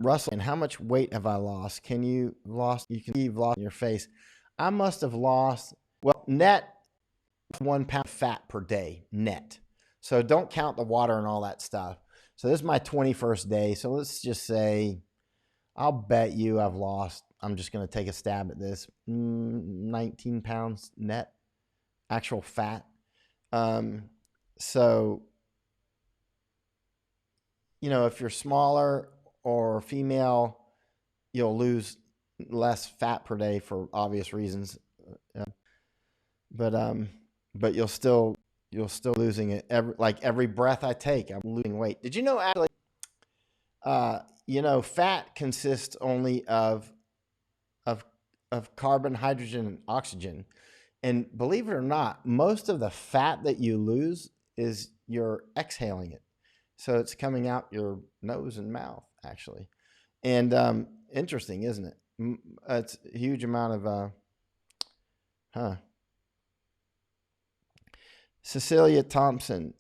Russell, and how much weight have I lost? You can see you've lost in your face. I must have lost, well, net 1 pound fat per day, net. So don't count the water and all that stuff. So this is my 21st day. So let's just say, I'll bet you I've lost, I'm just going to take a stab at this, 19 pounds net, actual fat. So, if you're smaller or female, you'll lose less fat per day for obvious reasons. But you'll still losing it. Every breath I take, I'm losing weight. Did you know actually, fat consists only of carbon, hydrogen, and oxygen. And believe it or not, most of the fat that you lose is you're exhaling it. So it's coming out your nose and mouth, actually. And interesting, isn't it? It's a huge amount of, Cecilia Thompson.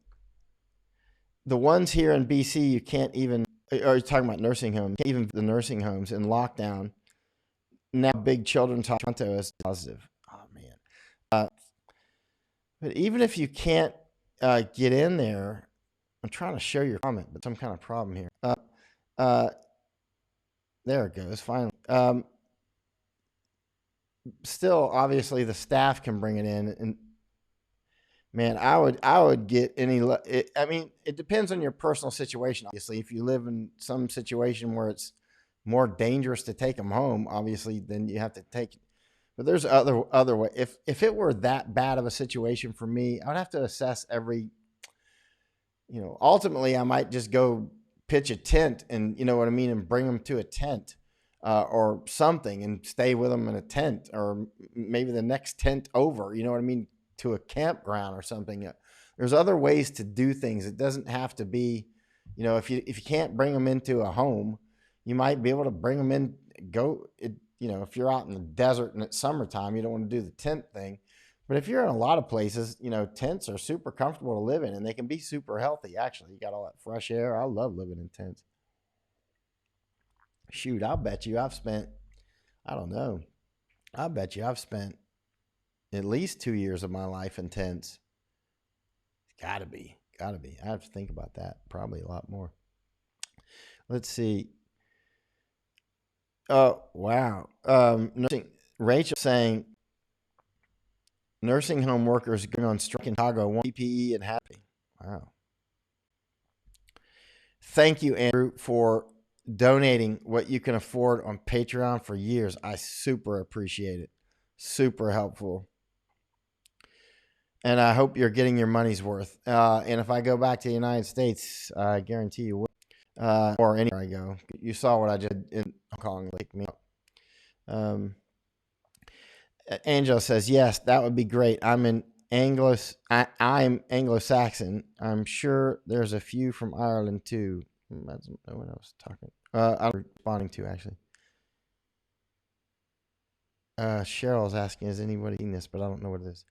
The ones here in BC, you can't even, are you talking about nursing homes? Even the nursing homes in lockdown. Now big children's hospital is positive. Oh, man. But even if you can't get in there, I'm trying to share your comment, but some kind of problem here. There it goes, finally. Still, obviously, the staff can bring it in. And, man, I would get any. It depends on your personal situation. Obviously, if you live in some situation where it's more dangerous to take them home, obviously, then you have to take. But there's other way. If it were that bad of a situation for me, I would have to assess every. Ultimately, I might just go pitch a tent, and and bring them to a tent or something, and stay with them in a tent, or maybe the next tent over. To a campground or something. There's other ways to do things. It doesn't have to be, if you can't bring them into a home, you might be able to bring them in. If you're out in the desert and it's summertime, you don't want to do the tent thing, But if you're in a lot of places, tents are super comfortable to live in, and they can be super healthy. Actually, you got all that fresh air. I love living in tents. Shoot, I'll bet you I've spent, I don't know, I bet you I've spent at least 2 years of my life in tents. Gotta be. I have to think about that. Probably a lot more. Let's see. Oh, wow. Rachel saying nursing home workers going on strike in Chicago want PPE and happy. Wow. Thank you, Andrew, for donating what you can afford on Patreon for years. I super appreciate it. Super helpful. And I hope you're getting your money's worth. And if I go back to the United States, I guarantee you will. Or anywhere I go. You saw what I did in Hong Kong. Like me. Angela says, yes, that would be great. I'm Anglo-Saxon. I'm sure there's a few from Ireland too. That's what I was talking. I'm responding to actually. Cheryl's asking, has anybody seen this? But I don't know what it is.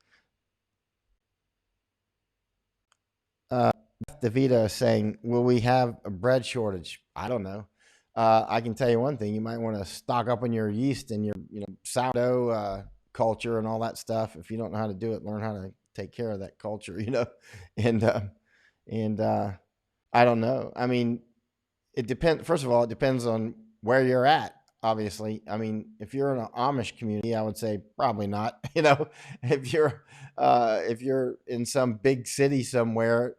DeVito is saying, will we have a bread shortage? I don't know. I can tell you one thing. You might want to stock up on your yeast and your sourdough culture and all that stuff. If you don't know how to do it, learn how to take care of that culture, and I don't know. I mean, it depends. First of all, it depends on where you're at. Obviously, I mean, if you're in an Amish community, I would say probably not. If you're in some big city somewhere,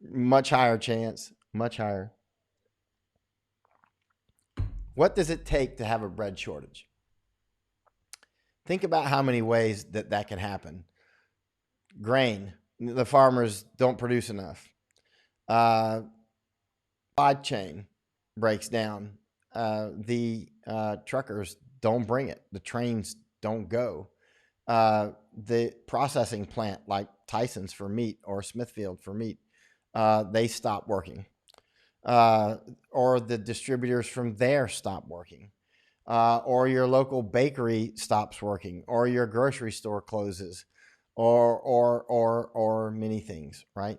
much higher chance, much higher. What does it take to have a bread shortage? Think about how many ways that can happen. Grain, the farmers don't produce enough. Supply chain breaks down. The truckers don't bring it. The trains don't go. The processing plant like Tyson's for meat or Smithfield for meat, they stop working. Or the distributors from there stop working. Or your local bakery stops working, or your grocery store closes, or many things, right?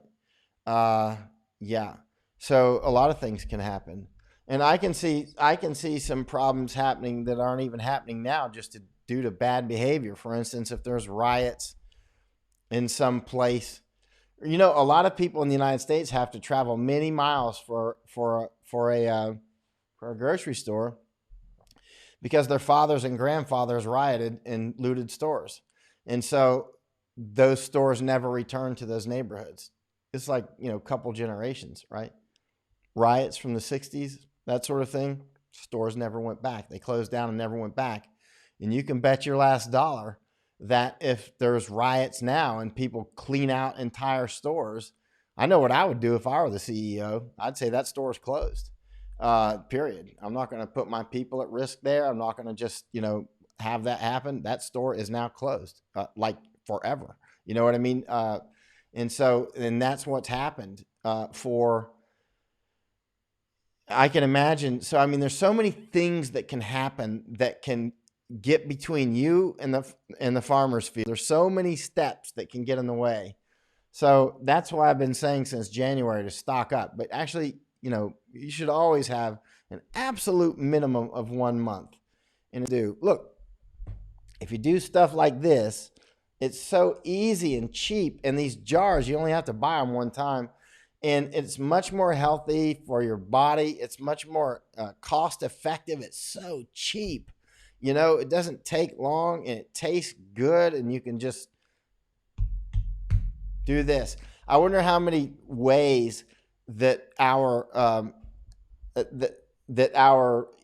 Yeah. So a lot of things can happen. And I can see some problems happening that aren't even happening now just due to bad behavior. For instance, if there's riots in some place, a lot of people in the United States have to travel many miles for a grocery store because their fathers and grandfathers rioted and looted stores. And so those stores never returned to those neighborhoods. It's like, a couple generations, right? Riots from the 60s, that sort of thing. Stores never went back. They closed down and never went back. And you can bet your last dollar that if there's riots now and people clean out entire stores, I know what I would do if I were the CEO. I'd say that store's closed. Period. I'm not going to put my people at risk there. I'm not going to just, have that happen. That store is now closed, like forever. You know what I mean? And that's what's happened I can imagine. So, I mean, there's so many things that can happen that can get between you and the farmer's field. There's so many steps that can get in the way. So that's why I've been saying since January to stock up. But actually, you should always have an absolute minimum of 1 month. And look, if you do stuff like this, it's so easy and cheap. And these jars, you only have to buy them one time. And it's much more healthy for your body. It's much more cost effective. It's so cheap. It doesn't take long and it tastes good. And you can just do this. I wonder how many ways that our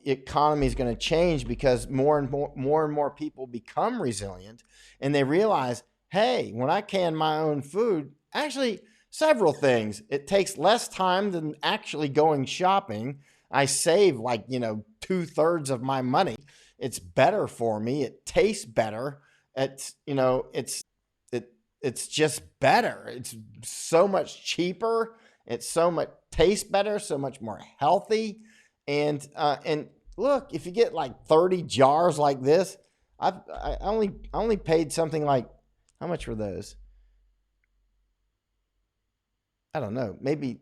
economy is going to change because more and more people become resilient and they realize, hey, when I can my own food, actually several things. It takes less time than actually going shopping. I save 2/3 of my money. It's better for me. It tastes better. It's just better. It's so much cheaper. It's so much tastes better, so much more healthy. And look, if you get 30 jars like this, I only paid something like, how much were those? I don't know, maybe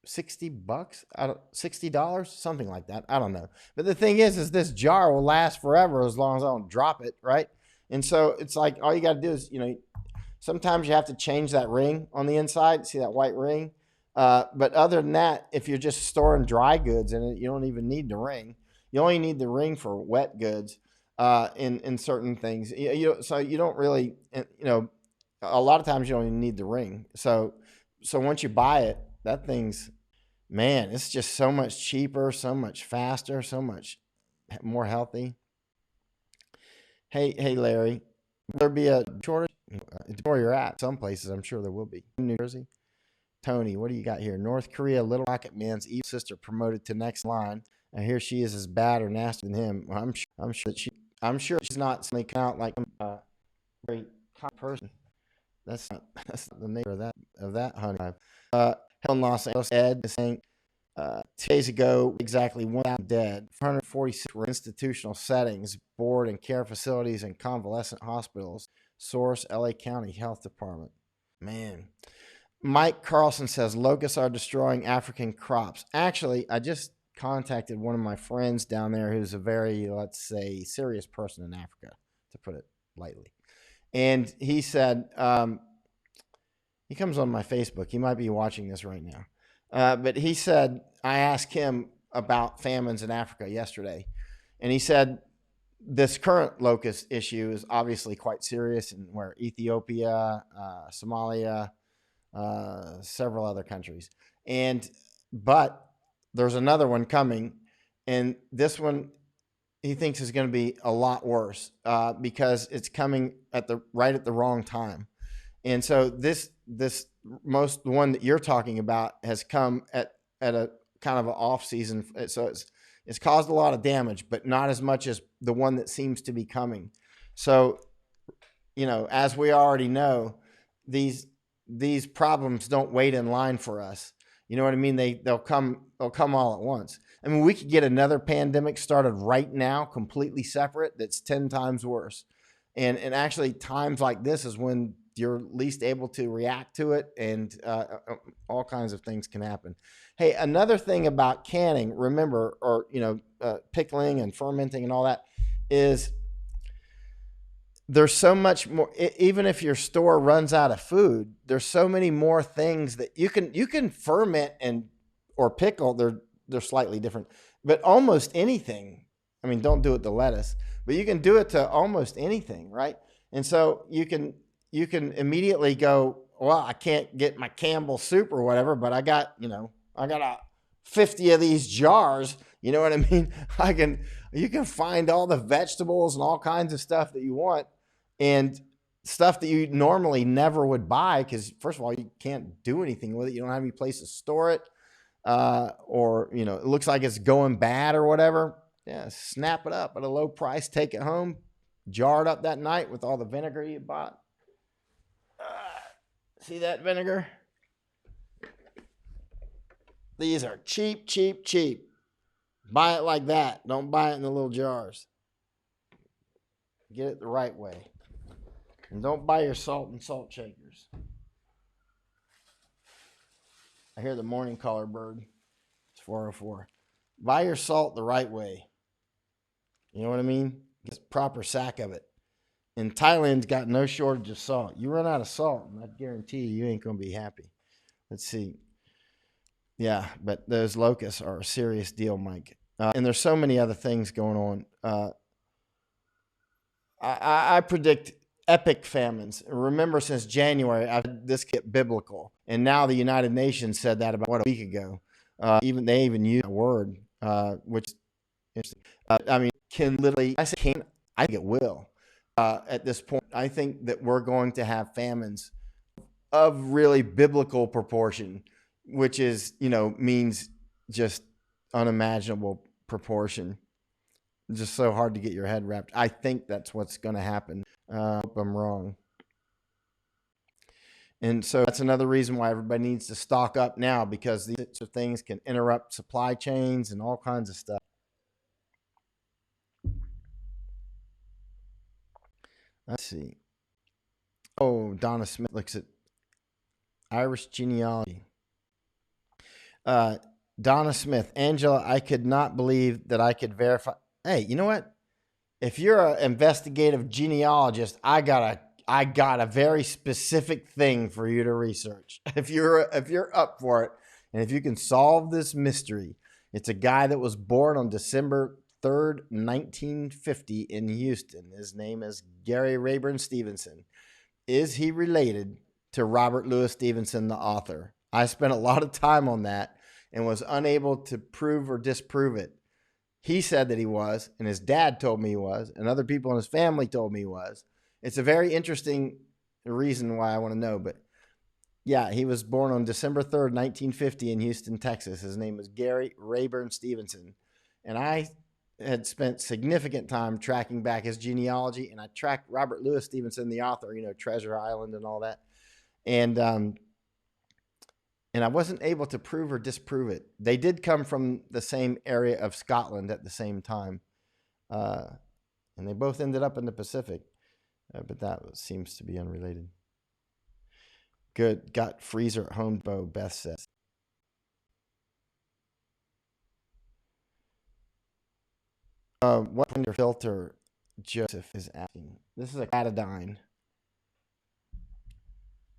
$60. I don't $60, something like that. I don't know. But the thing is this jar will last forever as long as I don't drop it, right? And so it's like all you got to do is, sometimes you have to change that ring on the inside. See that white ring? But other than that, if you're just storing dry goods in it, you don't even need the ring. You only need the ring for wet goods in certain things. So you don't really, a lot of times you don't even need the ring. So once you buy it, that thing's, man, it's just so much cheaper, so much faster, so much more healthy. Hey, Larry, will there be a shortage? Where you're at, some places I'm sure there will be. New Jersey. Tony, what do you got here? North Korea, Little Rocket Man's evil sister promoted to next line. And here she is as bad or nasty than him. Well, I'm sure she's not making out like a very kind person. That's not the name of that honey. Hell in Los Angeles, Ed is saying 2 days ago, exactly 1,000 dead, 446 were institutional settings, board and care facilities, and convalescent hospitals. Source, LA County Health Department. Man. Mike Carlson says locusts are destroying African crops. Actually, I just contacted one of my friends down there who's a very, let's say, serious person in Africa, to put it lightly. And he said, he comes on my Facebook. He might be watching this right now. But he said, I asked him about famines in Africa yesterday. And he said, this current locust issue is obviously quite serious in where Ethiopia, Somalia, several other countries. But there's another one coming. And this one he thinks is going to be a lot worse because it's coming right at the wrong time. And so the one that you're talking about has come at a kind of an off season. So it's caused a lot of damage, but not as much as the one that seems to be coming. So, as we already know, these problems don't wait in line for us. You know what I mean? They'll come all at once. I mean, we could get another pandemic started right now, completely separate, that's 10 times worse. And actually times like this is when you're least able to react to it, and all kinds of things can happen. Hey, another thing about canning, remember, or pickling and fermenting and all that, is there's so much more. Even if your store runs out of food, there's so many more things that you can ferment or pickle. They're slightly different, but almost anything. I mean, don't do it to lettuce, but you can do it to almost anything, right? And so you can immediately go, well, I can't get my Campbell soup or whatever, but I got 50 of these jars. You know what I mean? You can find all the vegetables and all kinds of stuff that you want, and stuff that you normally never would buy because, first of all, you can't do anything with it. You don't have any place to store it, or it looks like it's going bad or whatever. Yeah, snap it up at a low price, take it home, jar it up that night with all the vinegar you bought. See that vinegar? These are cheap, cheap, cheap. Buy it like that. Don't buy it in the little jars. Get it the right way. And don't buy your salt and salt shakers. I hear the morning caller bird. It's 4:04. Buy your salt the right way. You know what I mean? Get a proper sack of it. And Thailand's got no shortage of salt. You run out of salt, and I guarantee you ain't going to be happy. Let's see. Yeah, but those locusts are a serious deal, Mike. And there's so many other things going on. I predict epic famines. Remember, since January, this get biblical. And now the United Nations said that about a week ago. They even used a word, which is interesting. I mean, can literally, I say can, I think it will. At this point, I think that we're going to have famines of really biblical proportion, which is, means just unimaginable proportion. Just so hard to get your head wrapped. I think that's what's going to happen. I hope I'm wrong. And so that's another reason why everybody needs to stock up now, because these sorts of things can interrupt supply chains and all kinds of stuff. Let's see. Oh, Donna Smith looks at Irish genealogy. Uh, Donna Smith, Angela, I could not believe that I could verify. Hey, you know what? If you're an investigative genealogist, I got a very specific thing for you to research. If you're up for it, and if you can solve this mystery, it's a guy that was born on December 3rd, 1950 in Houston. His name is Gary Rayburn Stevenson. Is he related to Robert Louis Stevenson, the author? I spent a lot of time on that and was unable to prove or disprove it. He said that he was, and his dad told me he was, and other people in his family told me he was. It's a very interesting reason why I want to know, but yeah, he was born on December 3rd, 1950 in Houston, Texas. His name was Gary Rayburn Stevenson. And I had spent significant time tracking back his genealogy, and I tracked Robert Louis Stevenson, the author, Treasure Island and all that. And I wasn't able to prove or disprove it. They did come from the same area of Scotland at the same time, uh, and they both ended up in the Pacific, but that seems to be unrelated. Good. Got freezer at home, Bo, Beth says. What kind of filter, Joseph is asking? This is a Catadine.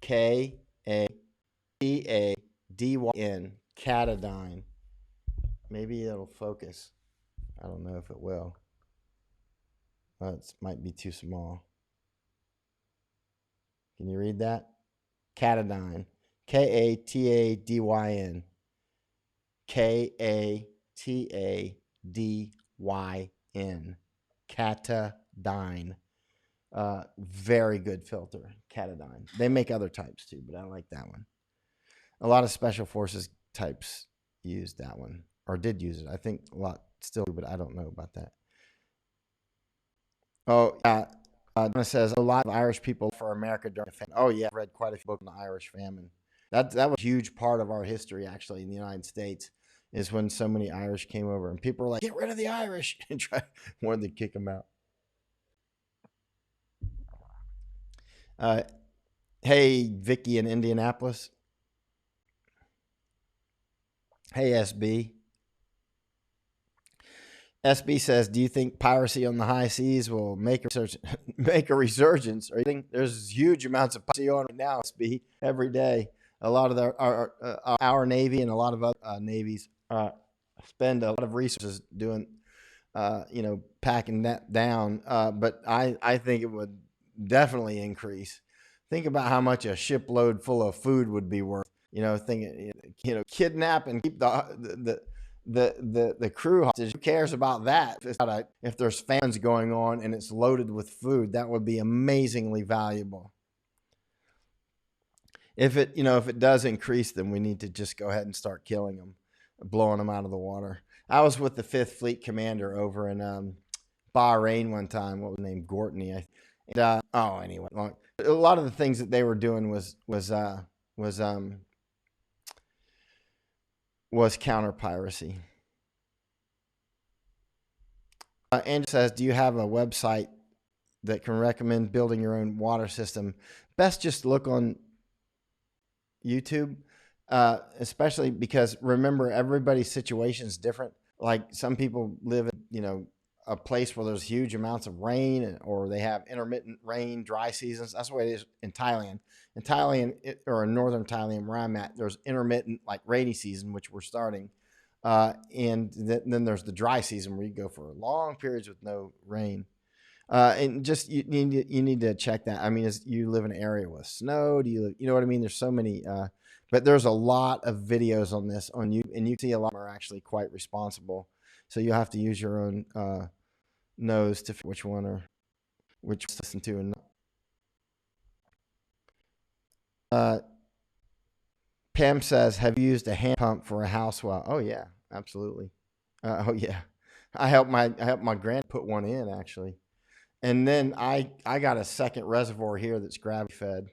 Catadyn. Catadine. Maybe it'll focus. I don't know if it will. It might be too small. Can you read that? Catadyn. Katadyn. Katadyn. Catadyn. Very good filter, Catadyn. They make other types too, but I like that one. A lot of special forces types used that one, or did use it. I think a lot still do, but I don't know about that. Oh, yeah. Donna says a lot of Irish people for America during the famine. Oh yeah, I've read quite a few books on the Irish famine. That was a huge part of our history, actually, in the United States, is when so many Irish came over, and people were like, "Get rid of the Irish," and wanted to kick them out. Hey, Vicky in Indianapolis. Hey, SB. SB says, "Do you think piracy on the high seas will make a resurgence? Or you think there's huge amounts of piracy on right now, SB, every day? A lot of our Navy and a lot of other navies spend a lot of resources doing, packing that down. But I think it would definitely increase. Think about how much a shipload full of food would be worth. Kidnap and keep the crew hostage. Who cares about that? If there's famines going on and it's loaded with food, that would be amazingly valuable. If it does increase, then we need to just go ahead and start killing them, blowing them out of the water. I was with the Fifth Fleet commander over in Bahrain one time. What was his name? Gortney. Anyway, a lot of the things that they were doing was counter piracy. Andrew says, "Do you have a website that can recommend building your own water system?" Best just look on YouTube, especially because remember, everybody's situation is different. Like some people live in a place where there's huge amounts of rain, or they have intermittent rain, dry seasons. That's the way it is in Thailand. In Thailand, or in northern Thailand where I'm at, there's intermittent like rainy season, which we're starting. And then there's the dry season where you go for long periods with no rain. And just you need to check that. I mean, you live in an area with snow? Do you live, you know what I mean? There's so many, but there's a lot of videos on this on you, and you see a lot of them are actually quite responsible. So you have to use your own nose to figure which one or which to listen to and not. Pam says, "Have you used a hand pump for a house well?" Oh yeah, absolutely. Oh yeah, I helped my grand put one in actually, and then I got a second reservoir here that's gravity fed,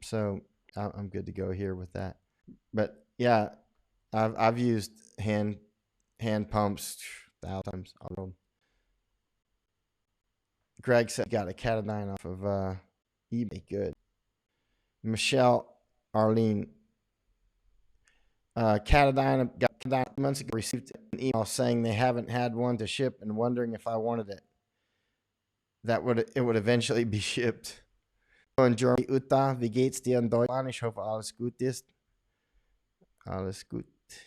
so I'm good to go here with that. But yeah, I've used hand pumps 1,000 times. Greg said he got a Cascading off of eBay. Good. Michelle Arlene. Cascading got Cascading months ago. Received an email saying they haven't had one to ship and wondering if I wanted it. It would eventually be shipped. In Germany, Uta, wie geht's dir in Deutschland? Ich hoffe, alles gut ist. Alles gut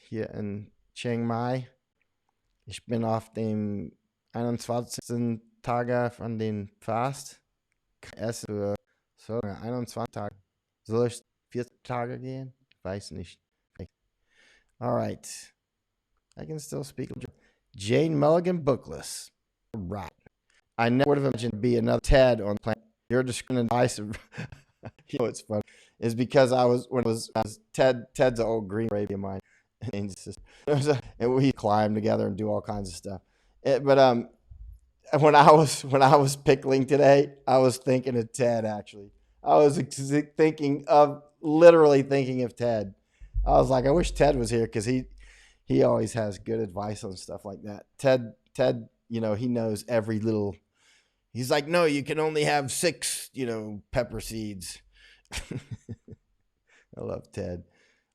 hier in Chiang Mai. Ich bin auf dem 21. Tage von den Fast. Erst für 21 Tage. Soll ich 4 Tage gehen? Weiß nicht. All right. I can still speak. Jane Mulligan Bookless. Right. I never would have imagined to be another TED on the planet. Your discriminating advice, you know, it's funny, is because Ted's an old Green Arabia of mine, and we climb together and do all kinds of stuff. But when I was pickling today, I was thinking of Ted. Actually, I was literally thinking of Ted. I was like, I wish Ted was here because he always has good advice on stuff like that. Ted, you know, he knows every little. He's like, no, you can only have 6, pepper seeds. I love Ted.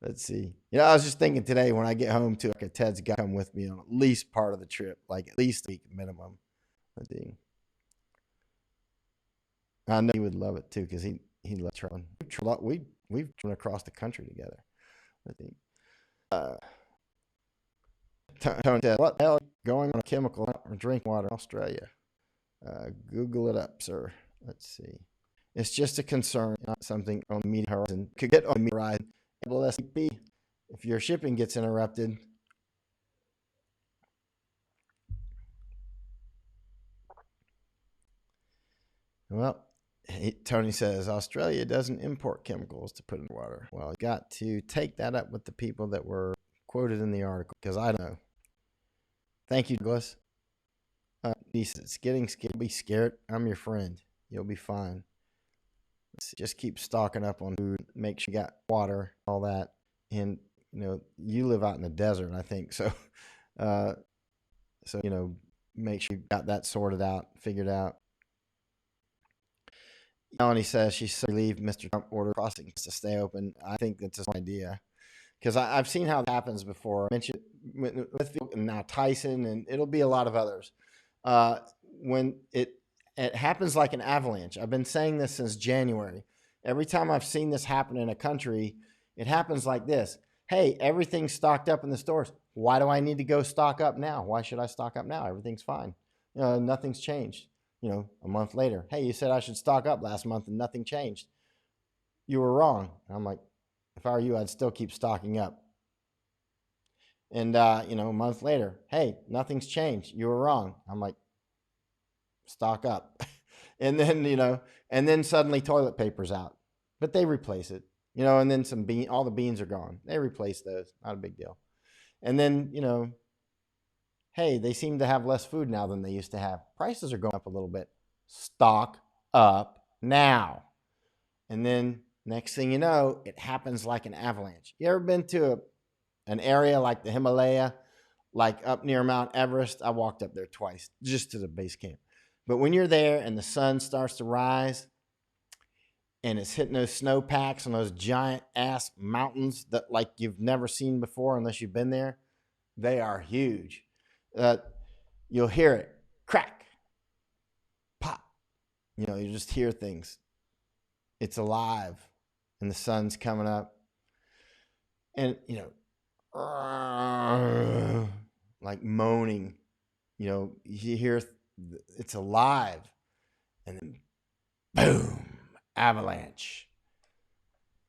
Let's see. I was just thinking today when I get home too, like Ted's got to come with me on at least part of the trip, like at least a week minimum. Let's see. I know he would love it too because he loves traveling. We've traveled across the country together. Let's see. Tony said, what the hell is going on a chemical or drink water in Australia? Google it up, sir. Let's see. It's just a concern, not something on the media horizon. Could get on the media horizon. Well, SCP, if your shipping gets interrupted, well, Tony says Australia doesn't import chemicals to put in water. Well, you got to take that up with the people that were quoted in the article because I don't know. Thank you, Douglas. He says, it's getting scared. Be scared. I'm your friend. You'll be fine. Just keep stocking up on food. Make sure you got water, all that. And, you live out in the desert, I think. So, make sure you got that sorted out, figured out. Melanie says she's so relieved Mr. Trump ordered crossings to stay open. I think that's an idea. Because I've seen how it happens before. I mentioned with now Tyson, and it'll be a lot of others. When it happens like an avalanche. I've been saying this since January. Every time I've seen this happen in a country, it happens like this. Hey, everything's stocked up in the stores. Why do I need to go stock up now? Why should I stock up now? Everything's fine. Nothing's changed. A month later. Hey, you said I should stock up last month and nothing changed. You were wrong. And I'm like, if I were you, I'd still keep stocking up. And, a month later, hey, nothing's changed. You were wrong. I'm like, stock up. And then, suddenly toilet paper's out, but they replace it, and then all the beans are gone. They replace those. Not a big deal. And then, hey, they seem to have less food now than they used to have. Prices are going up a little bit. Stock up now. And then next thing you know, it happens like an avalanche. You ever been to an area like the Himalaya, like up near Mount Everest? I walked up there twice just to the base camp. But when you're there and the sun starts to rise and it's hitting those snowpacks on those giant ass mountains that like you've never seen before unless you've been there, they are huge. You'll hear it crack, pop. You just hear things. It's alive and the sun's coming up. And, like moaning, you hear it's alive, and then boom, avalanche,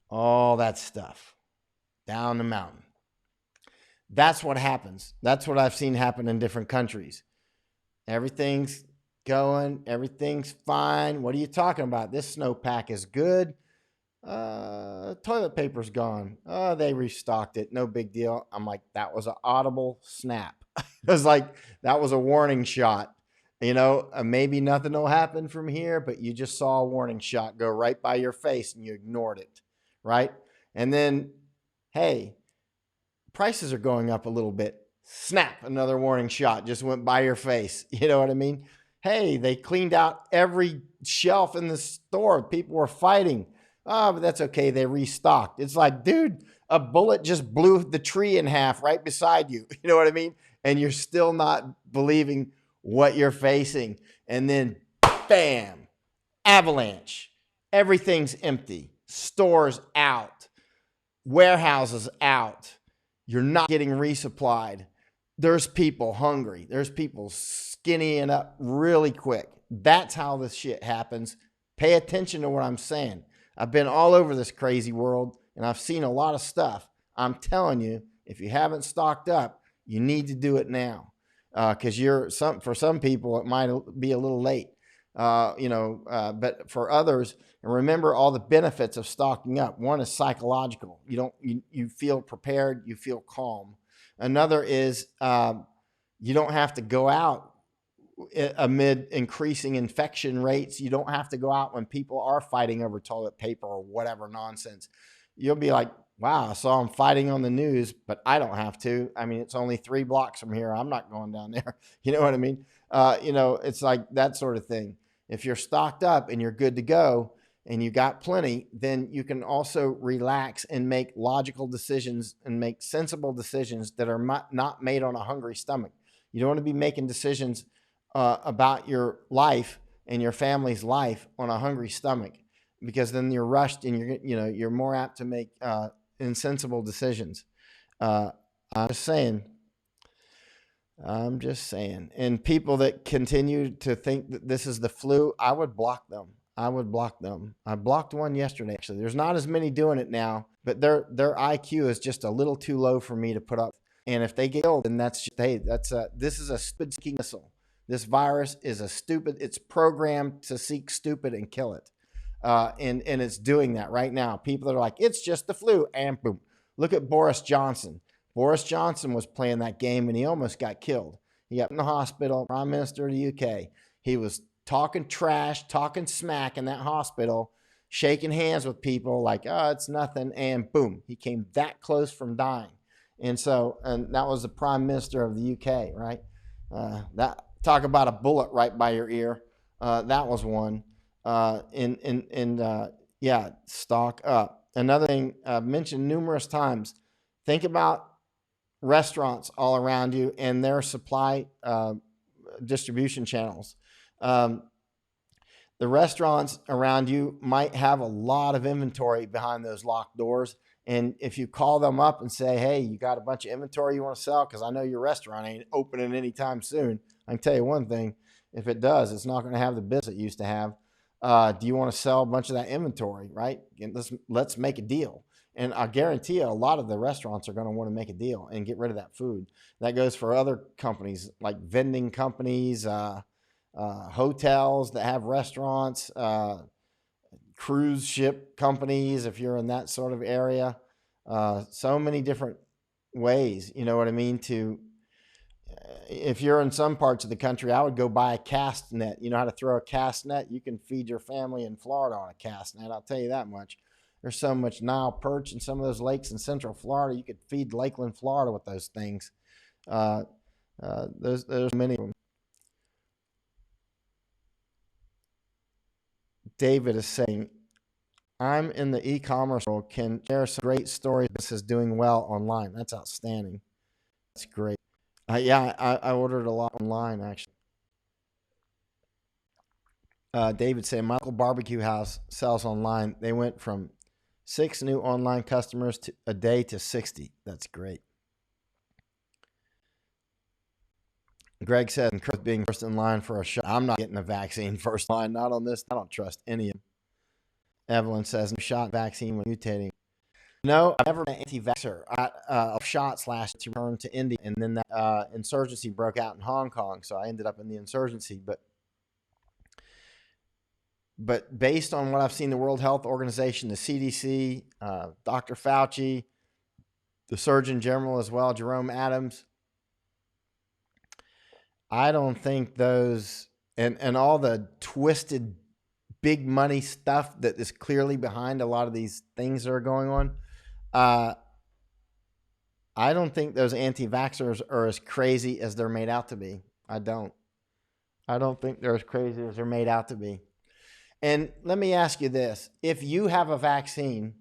all that stuff down the mountain. That's what happens. That's what I've seen happen in different countries. Everything's going, everything's fine. What are you talking about? This snowpack is good. Toilet paper's gone. They restocked it. No big deal. I'm like, that was an audible snap. It was like, that was a warning shot. Maybe nothing will happen from here, but you just saw a warning shot go right by your face and you ignored it, right? And then, hey, prices are going up a little bit. Snap, another warning shot just went by your face. You know what I mean? Hey, they cleaned out every shelf in the store. People were fighting. Oh, but that's okay. They restocked. It's like, dude, a bullet just blew the tree in half right beside you. You know what I mean? And you're still not believing what you're facing. And then, bam, avalanche. Everything's empty. Stores out. Warehouses out. You're not getting resupplied. There's people hungry. There's people skinnying up really quick. That's how this shit happens. Pay attention to what I'm saying. I've been all over this crazy world and I've seen a lot of stuff. I'm telling you, if you haven't stocked up, you need to do it now. Because for some people, it might be a little late. But for others, and remember all the benefits of stocking up. One is psychological. You feel prepared, you feel calm. Another is you don't have to go out amid increasing infection rates. You don't have to go out when people are fighting over toilet paper or whatever nonsense. You'll be like, wow, I saw them fighting on the news, but I don't have to. I mean, it's only 3 blocks from here. I'm not going down there. You know what I mean? It's like that sort of thing. If you're stocked up and you're good to go and you got plenty, then you can also relax and make logical decisions and make sensible decisions that are not made on a hungry stomach. You don't want to be making decisions about your life and your family's life on a hungry stomach, because then you're rushed and you're more apt to make insensible decisions. I'm just saying. And people that continue to think that this is the flu, I would block them. I blocked one yesterday, actually. There's not as many doing it now, but their IQ is just a little too low for me to put up. And if they get killed, then this is a stupid missile. This virus is it's programmed to seek stupid and kill it. And it's doing that right now. People that are like, it's just the flu, and boom. Look at Boris Johnson. Boris Johnson was playing that game and he almost got killed. He got in the hospital, Prime Minister of the UK. He was talking trash, talking smack in that hospital, shaking hands with people like, oh, it's nothing. And boom, he came that close from dying. And that was the Prime Minister of the UK, right? Talk about a bullet right by your ear. That was one. Stock up. Another thing I've mentioned numerous times, think about restaurants all around you and their supply distribution channels. The restaurants around you might have a lot of inventory behind those locked doors. And if you call them up and say, hey, you got a bunch of inventory you want to sell, because I know your restaurant ain't opening anytime soon. I can tell you one thing, if it does, it's not going to have the business it used to have. Do you want to sell a bunch of that inventory, right? And let's make a deal. And I guarantee you, a lot of the restaurants are going to want to make a deal and get rid of that food. That goes for other companies like vending companies, hotels that have restaurants, cruise ship companies, if you're in that sort of area. So many different ways, you know what I mean? If you're in some parts of the country, I would go buy a cast net. You know how to throw a cast net? You can feed your family in Florida on a cast net. I'll tell you that much. There's so much Nile perch in some of those lakes in Central Florida. You could feed Lakeland, Florida with those things. There's many of them. David is saying, I'm in the e-commerce world. Can share some great stories. This is doing well online. That's outstanding. That's great. I ordered a lot online, actually. David saying, my local barbecue house sells online. They went from 6 new online customers a day to 60. That's great. Greg said, being first in line for a shot. I'm not getting a vaccine first line. Not on this. I don't trust any of them. Evelyn says, no shot vaccine when mutating. No, I've never been an anti-vaxxer. I got shots last to return to India, and then that insurgency broke out in Hong Kong, so I ended up in the insurgency. But based on what I've seen, the World Health Organization, the CDC, Dr. Fauci, the Surgeon General as well, Jerome Adams, I don't think those and all the twisted big money stuff that is clearly behind a lot of these things that are going on. I don't think those anti-vaxxers are as crazy as they're made out to be. I don't. I don't think they're as crazy as they're made out to be. And let me ask you this. If you have a vaccine,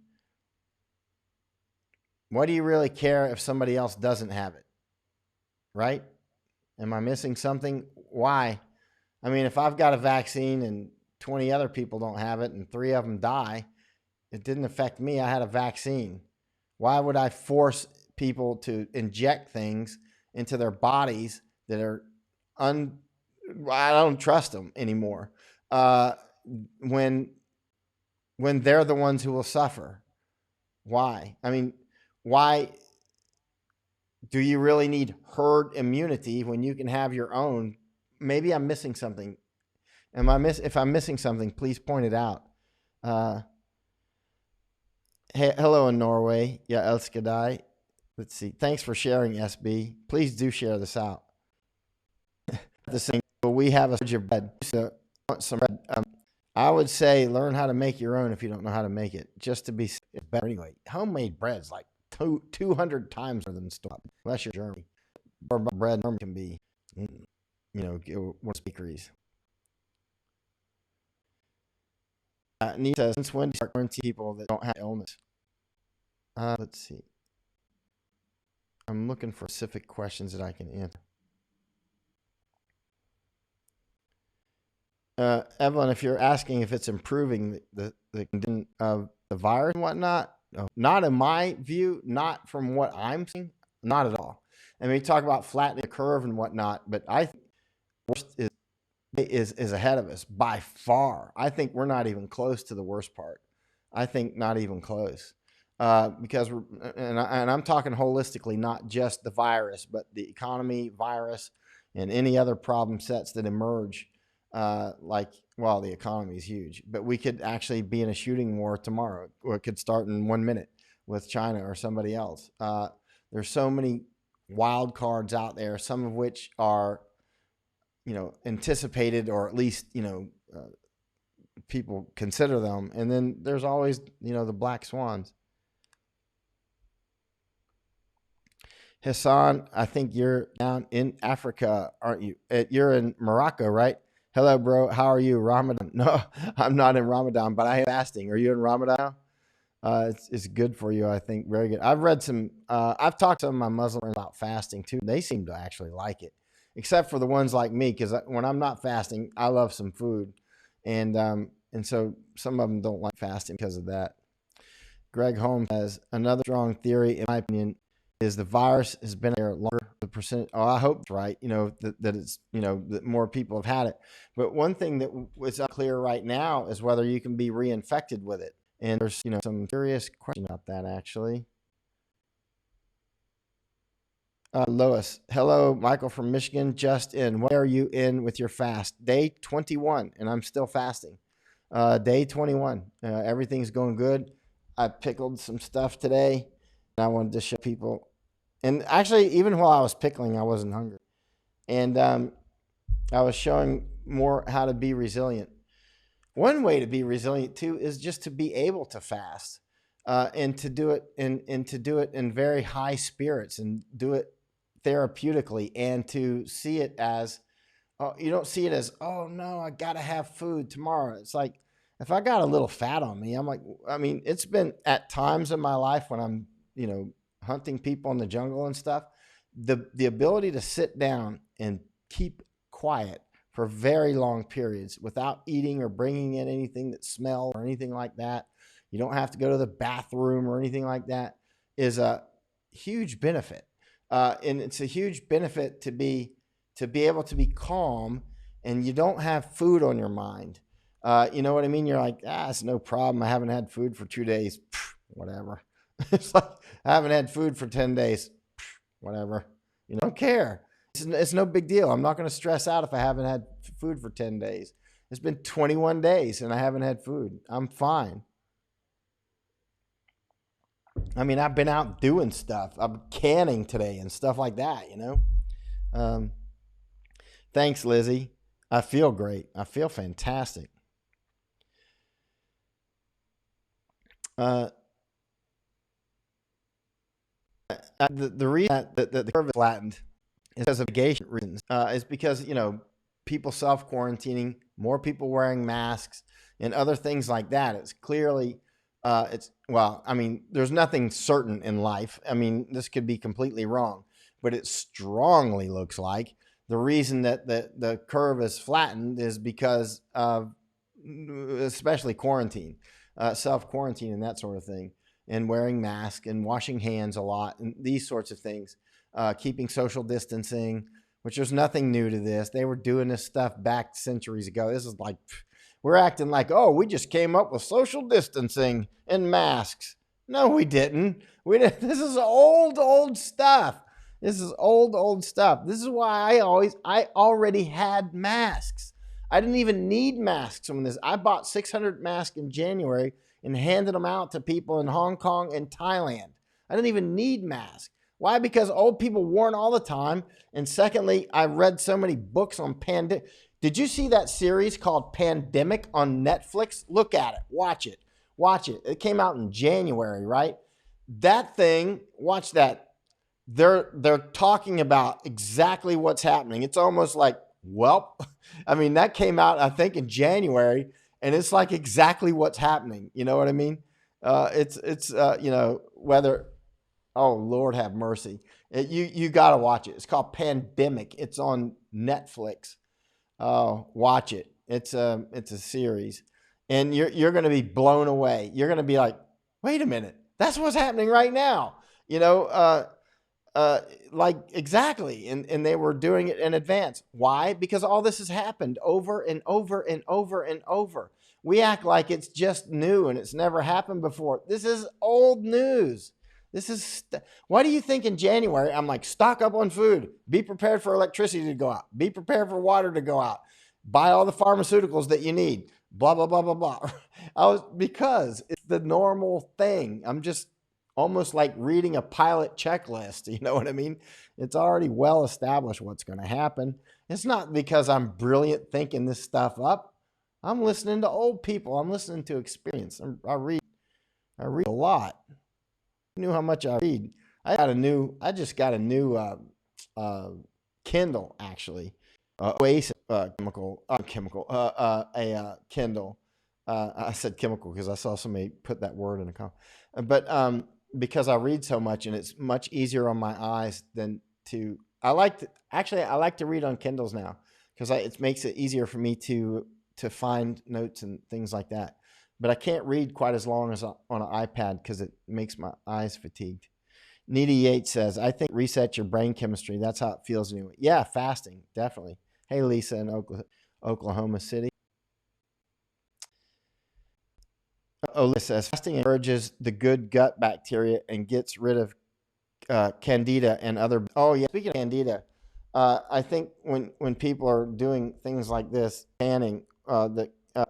what do you really care if somebody else doesn't have it? Right? Am I missing something? Why? I mean, if I've got a vaccine and 20 other people don't have it and 3 of them die, it didn't affect me. I had a vaccine. Why would I force people to inject things into their bodies that are I don't trust them anymore. When they're the ones who will suffer. Why? I mean, why do you really need herd immunity when you can have your own? Maybe I'm missing something. If I'm missing something, please point it out. Hey, hello in Norway. Yeah, Elskadai. Let's see. Thanks for sharing, SB. Please do share this out. The same. We have a surge of bread. So want some bread. I would say learn how to make your own if you don't know how to make it. Just to be better anyway. Homemade bread's like 200 times more than store. Unless you're Germany. Or bread can be, one bakeries. Need says, since when do you start quarantining people that don't have illness? Let's see. I'm looking for specific questions that I can answer. Evelyn, if you're asking if it's improving the condition of the virus and whatnot, no, not in my view, not from what I'm seeing, not at all. I mean, we talk about flattening the curve and whatnot, but I think worst is ahead of us by far. I think we're not even close to the worst part. I think not even close. Because I'm talking holistically, not just the virus, but the economy, virus, and any other problem sets that emerge. The economy is huge, but we could actually be in a shooting war tomorrow, or it could start in 1 minute with China or somebody else. There's so many wild cards out there, some of which are, anticipated, or at least, people consider them. And then there's always, the black swans. Hassan, I think you're down in Africa, aren't you? You're in Morocco, right? Hello, bro. How are you? Ramadan? No, I'm not in Ramadan, but I am fasting. Are you in Ramadan? It's good for you, I think. Very good. I've read some. I've talked to some of my Muslim friends about fasting too. They seem to actually like it, except for the ones like me, because when I'm not fasting, I love some food, and so some of them don't like fasting because of that. Greg Holmes has another strong theory, in my opinion, is the virus has been there longer. The percent. Oh, I hope it's right. That it's that more people have had it. But one thing that is unclear right now is whether you can be reinfected with it. And there's some serious question about that actually. Lois, hello, Michael from Michigan, just in. What are you in with your fast? Day 21, and I'm still fasting. Day 21. Everything's going good. I pickled some stuff today, and I wanted to show people. And actually, even while I was pickling, I wasn't hungry. And I was showing more how to be resilient. One way to be resilient too is just to be able to fast, and to do it in very high spirits, and do it therapeutically, and to see it as, you don't see it as, oh no, I gotta have food tomorrow. It's like, if I got a little fat on me, I'm like, I mean, it's been at times in my life when I'm, hunting people in the jungle and stuff, the ability to sit down and keep quiet for very long periods without eating or bringing in anything that smells or anything like that. You don't have to go to the bathroom or anything like that, is a huge benefit. And it's a huge benefit to be able to be calm, and you don't have food on your mind. You know what I mean? You're like, it's no problem. I haven't had food for 2 days. Whatever. It's like, I haven't had food for 10 days. Whatever. You don't care. It's no big deal. I'm not going to stress out if I haven't had food for 10 days. It's been 21 days and I haven't had food. I'm fine. I mean, I've been out doing stuff. I'm canning today and stuff like that, Thanks, Lizzie. I feel great. I feel fantastic. The reason that the curve is flattened is because of mitigation reasons. Is because, people self-quarantining, more people wearing masks, and other things like that. It's clearly, well, I mean, there's nothing certain in life. I mean, this could be completely wrong, but it strongly looks like the reason that the curve is flattened is because of especially quarantine, self-quarantine and that sort of thing, and wearing masks and washing hands a lot and these sorts of things, keeping social distancing, which there's nothing new to this. They were doing this stuff back centuries ago. This is like, we're acting like, oh, we just came up with social distancing and masks. No, we didn't. This is old stuff. This is old stuff. This is why I already had masks. I didn't even need masks from this. I bought 600 masks in January and handed them out to people in Hong Kong and Thailand. I didn't even need masks. Why? Because old people wore it all the time. And secondly, I read so many books on pandemic. Did you see that series called Pandemic on Netflix? Look at it. Watch it. Watch it. It came out in January, right? That thing, watch that. They're talking about exactly what's happening. It's almost like, well, I mean, that came out, I think, in January, and it's like exactly what's happening. You know what I mean? It's whether, oh, Lord have mercy. You got to watch it. It's called Pandemic. It's on Netflix. Watch it. It's a series, and you're going to be blown away. You're going to be like, wait a minute, that's what's happening right now. Like exactly. And they were doing it in advance. Why? Because all this has happened over and over and over and over. We act like it's just new and it's never happened before. This is old news. Why do you think in January, I'm like, stock up on food, be prepared for electricity to go out, be prepared for water to go out, buy all the pharmaceuticals that you need, blah, blah, blah, blah, blah. Because it's the normal thing. I'm just almost like reading a pilot checklist. You know what I mean? It's already well established what's going to happen. It's not because I'm brilliant thinking this stuff up. I'm listening to old people. I'm listening to experience. I read a lot. Knew how much I read. I just got a new Kindle actually. Oasis Kindle. I said chemical because I saw somebody put that word in a comment. But because I read so much and it's much easier on my eyes than to. I like to read on Kindles now because it makes it easier for me to find notes and things like that. But I can't read quite as long as on an iPad because it makes my eyes fatigued. Nita Yates says, I think reset your brain chemistry. That's how it feels anyway. Yeah, fasting, definitely. Hey, Lisa in Oklahoma City. Lisa says, fasting encourages the good gut bacteria and gets rid of candida and other. Oh, yeah. Speaking of candida, I think when people are doing things like this, canning,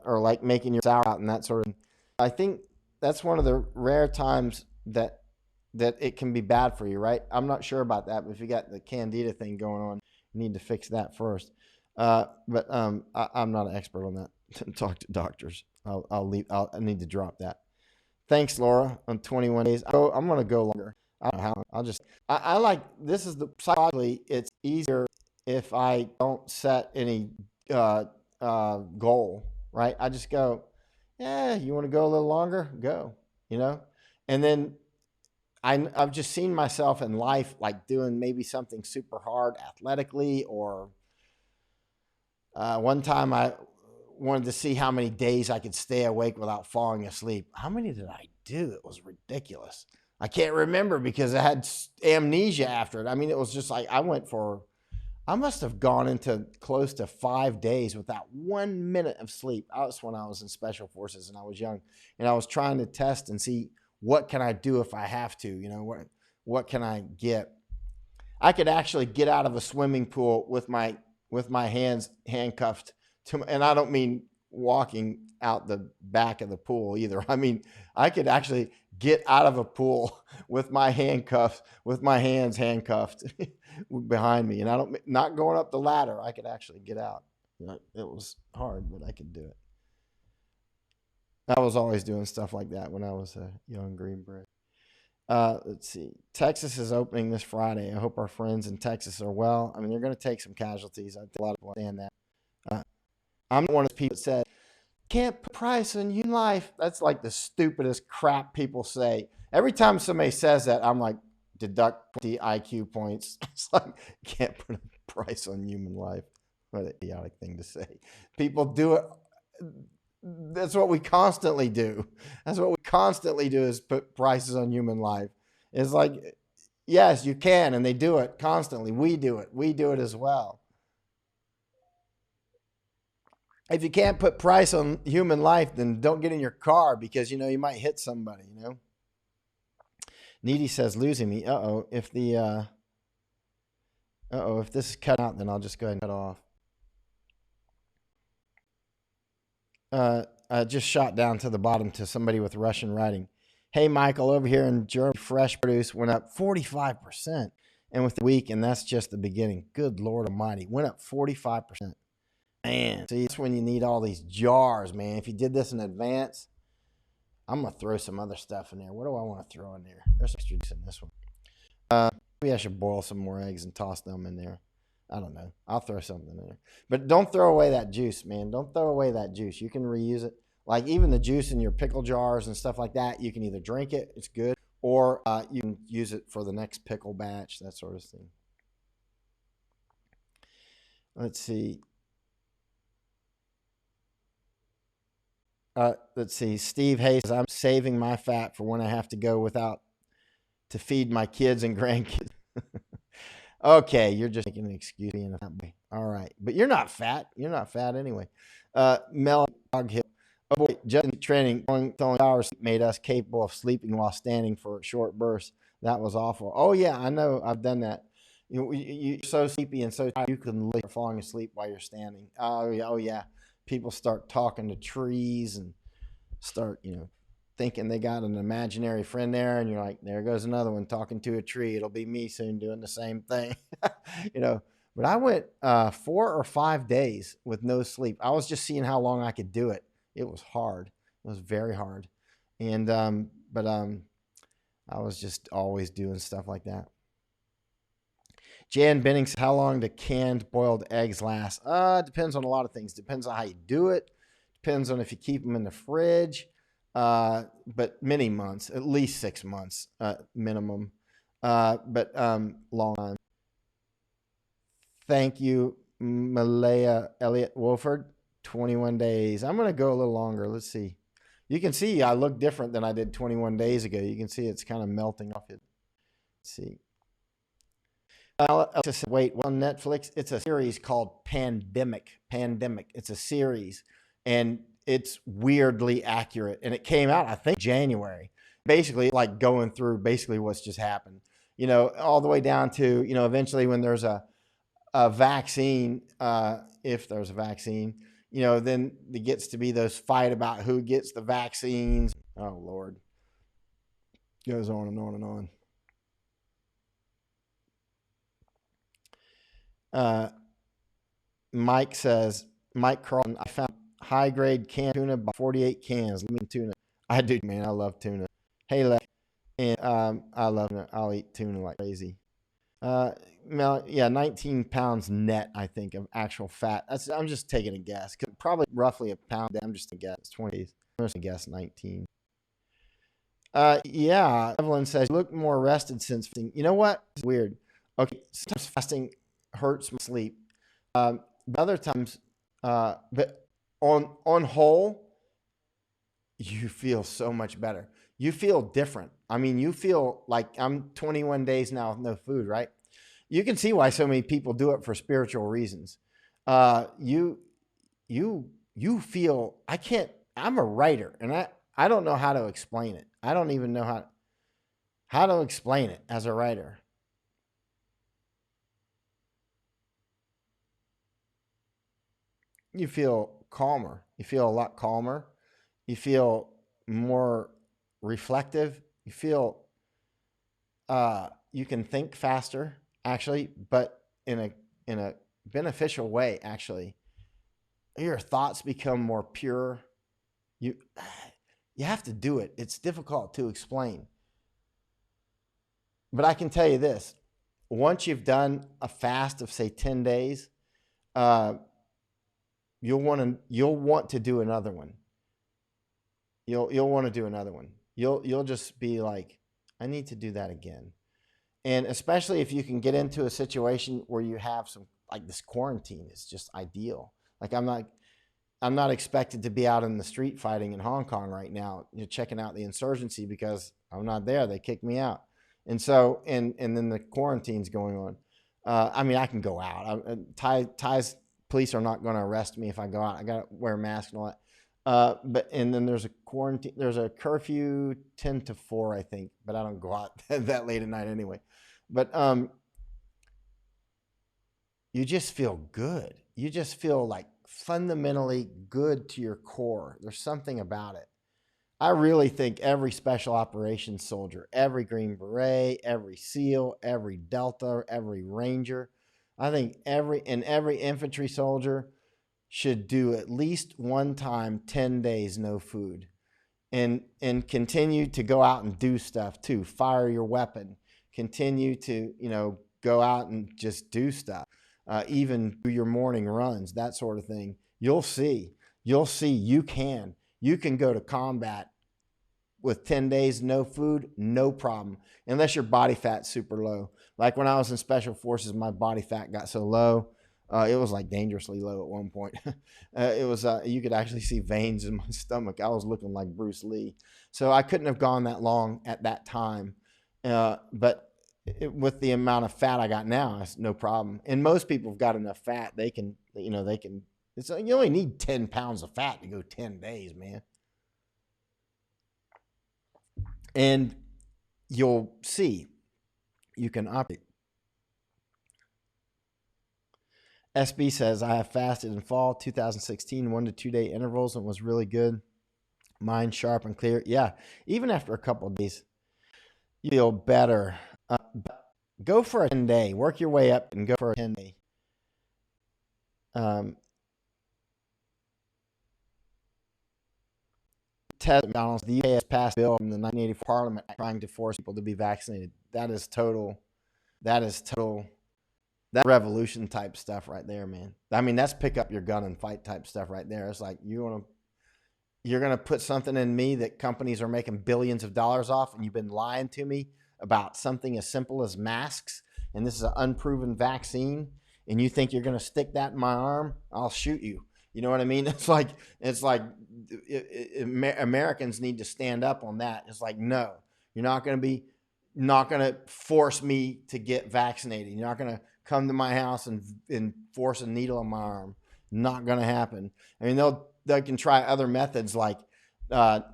or like making your sauerkraut and that sort of thing, I think that's one of the rare times that it can be bad for you, right? I'm not sure about that, but if you got the candida thing going on, you need to fix that first. But I'm not an expert on that. Talk to doctors. I need to drop that. Thanks, Laura. On 21 days, I'm going to go longer. I don't know how. I like, this is psychologically, it's easier if I don't set any goal, right? I just go, yeah, you want to go a little longer? Go, and then I've just seen myself in life like doing maybe something super hard athletically, or one time I wanted to see how many days I could stay awake without falling asleep. How many did I do? It was ridiculous. I can't remember because I had amnesia after it. I mean, it was just like I must have gone into close to 5 days without 1 minute of sleep. That's when I was in special forces and I was young, and I was trying to test and see what can I do if I have to, what can I get? I could actually get out of a swimming pool with my hands handcuffed and I don't mean walking out the back of the pool either. I mean, I could actually get out of a pool with my hands handcuffed behind me, and not going up the ladder. I could actually get out. It was hard, but I could do it. I was always doing stuff like that when I was a young green beret. Let's see. Texas is opening this Friday. I hope our friends in Texas are well. I mean, they're going to take some casualties. I think a lot of people understand that. Uh, I'm one of the people that said, can't put price on human life. That's like the stupidest crap people say. Every time somebody says that, I'm like, deduct 20 IQ points. It's like, can't put a price on human life. What an idiotic thing to say. People do it. That's what we constantly do. That's what we constantly do is put prices on human life. It's like, yes, you can, and they do it constantly. We do it. We do it as well. If you can't put price on human life, then don't get in your car because you might hit somebody. Needy says losing me. If this is cut out, then I'll just go ahead and cut off. I just shot down to the bottom to somebody with Russian writing. Hey, Michael, over here in Germany, fresh produce went up 45%. And with the week, and that's just the beginning. Good Lord Almighty, went up 45%. Man, see, that's when you need all these jars, man. If you did this in advance, I'm going to throw some other stuff in there. What do I want to throw in there? There's extra juice in this one. Maybe I should boil some more eggs and toss them in there. I don't know. I'll throw something in there. But don't throw away that juice, man. Don't throw away that juice. You can reuse it. Like even the juice in your pickle jars and stuff like that, you can either drink it, it's good, or you can use it for the next pickle batch, that sort of thing. Let's see. Steve Hayes, I'm saving my fat for when I have to go without to feed my kids and grandkids. Okay, you're just making an excuse. All right, but you're not fat. You're not fat anyway. Mel Dog Hill. Oh boy, just in training, only hours made us capable of sleeping while standing for short bursts. That was awful. Oh yeah, I know. I've done that. You're so sleepy and so tired you can literally falling asleep while you're standing. Oh yeah. People start talking to trees and start, thinking they got an imaginary friend there, and you're like, there goes another one talking to a tree. It'll be me soon doing the same thing. But I went 4 or 5 days with no sleep. I was just seeing how long I could do it. It was hard. It was very hard. And I was just always doing stuff like that. Jan Benning says, how long do canned boiled eggs last? Depends on a lot of things. Depends on how you do it. Depends on if you keep them in the fridge. But many months, at least 6 months minimum. But long time. Thank you, Malaya Elliott Wolford. 21 days. I'm going to go a little longer. Let's see. You can see I look different than I did 21 days ago. You can see it's kind of melting off it. Let's see. Wait, on Netflix, it's a series called Pandemic. It's a series, and it's weirdly accurate. And it came out, I think, January. Basically, like going through basically what's just happened. All the way down to eventually when there's a vaccine, if there's a vaccine, then it gets to be those fight about who gets the vaccines. Oh Lord, goes on and on and on. Mike Carlton, I found high grade canned tuna by 48 cans. Let me tuna. I do, man. I love tuna. Hey, Lex. And I love it. I'll eat tuna like crazy. 19 pounds net, I think, of actual fat. I'm just taking a guess. Probably roughly a pound. I'm just a guess. 20. I'm just a guess 19. Yeah. Evelyn says, you look more rested since fasting. You know what? It's weird. Okay, sometimes fasting hurts my sleep. But other times, but on whole, you feel so much better. You feel different. I mean, you feel like I'm 21 days now with no food, right? You can see why so many people do it for spiritual reasons. You feel, I'm a writer, and I don't know how to explain it. I don't even know how to explain it as a writer. You feel calmer. You feel a lot calmer. You feel more reflective. You feel you can think faster, actually, but in a beneficial way, actually. Your thoughts become more pure. You have to do it. It's difficult to explain. But I can tell you this. Once you've done a fast of, say, 10 days, you'll want to do another one. You'll want to do another one. You'll just be like, I need to do that again. And especially if you can get into a situation where you have some, like, this quarantine is just ideal. Like, I'm not expected to be out in the street fighting in Hong Kong right now, checking out the insurgency, because I'm not there. They kicked me out. And so, and then the quarantine's going on. I mean, I can go out. Thai's police are not going to arrest me if I go out. I got to wear a mask and all that. And then there's a quarantine. There's a curfew 10 to 4, I think, but I don't go out that late at night anyway. But you just feel good. You just feel like fundamentally good to your core. There's something about it. I really think every special operations soldier, every Green Beret, every SEAL, every Delta, every Ranger, I think every infantry soldier should do at least one time 10 days no food, and continue to go out and do stuff too. Fire your weapon, continue to, go out and just do stuff. Even do your morning runs, that sort of thing. You'll see you can go to combat with 10 days no food, no problem, unless your body fat's super low. Like when I was in special forces, my body fat got so low, it was like dangerously low at one point. It was, you could actually see veins in my stomach. I was looking like Bruce Lee. So I couldn't have gone that long at that time. But with the amount of fat I got now, it's no problem. And most people have got enough fat. They can, you only need 10 pounds of fat to go 10 days, man. And you'll see you can operate. SB says, I have fasted in fall 2016, 1 to 2 day intervals, and was really good. Mind sharp and clear. Yeah, even after a couple of days, you feel better. Go for a 10 day. Work your way up and go for a 10 day. Ted McDonald's, the UK has passed a bill from the 1984 Parliament trying to force people to be vaccinated. That is that revolution type stuff right there, man. I mean, that's pick up your gun and fight type stuff right there. It's like, you're going to put something in me that companies are making billions of dollars off, and you've been lying to me about something as simple as masks, and this is an unproven vaccine, and you think you're going to stick that in my arm? I'll shoot you. You know what I mean? It's like Americans need to stand up on that. It's like, no, you're not going to force me to get vaccinated. You're not going to come to my house and force a needle in my arm. Not going to happen. I mean, they can try other methods, like not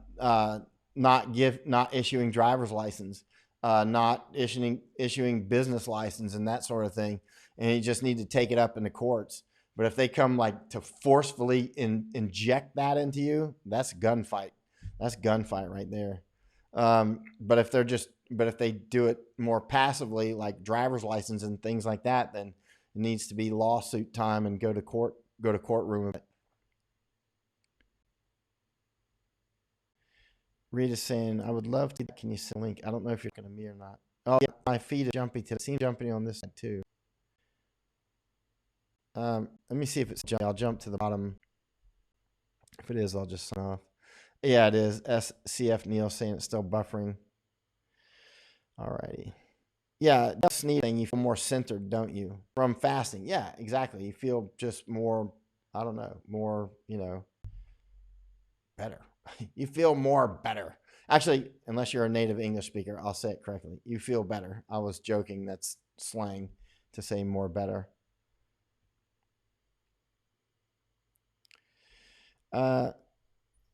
issuing driver's license, not issuing business license, and that sort of thing. And you just need to take it up in the courts. But if they come like to forcefully inject that into you, that's gunfight. That's gunfight right there. But if they do it more passively, like driver's license and things like that, then it needs to be lawsuit time and go to courtroom. Rita's saying, I would love to. Can you send a link? I don't know if you're going to me or not. Oh, yeah, my feed is jumpy today. It seems jumpy on this side too. Let me see if it's jumpy. I'll jump to the bottom. If it is, I'll just sign off. Yeah, it is. SCF Neil saying it's still buffering. Alrighty. Yeah, that's sneezing. You feel more centered, don't you? From fasting. Yeah, exactly. You feel just more, I don't know, more, better. You feel more better. Actually, unless you're a native English speaker, I'll say it correctly. You feel better. I was joking. That's slang to say more better.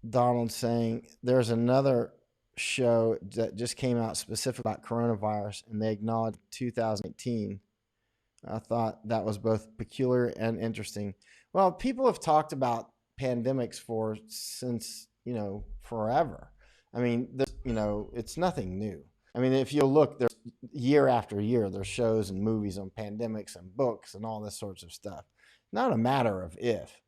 Donald saying there's another show that just came out specific about coronavirus, and they acknowledged 2018. I thought that was both peculiar and interesting. Well, people have talked about pandemics since forever. I mean, it's nothing new. I mean, if you look, there's year after year, there's shows and movies on pandemics and books and all this sorts of stuff. Not a matter of if.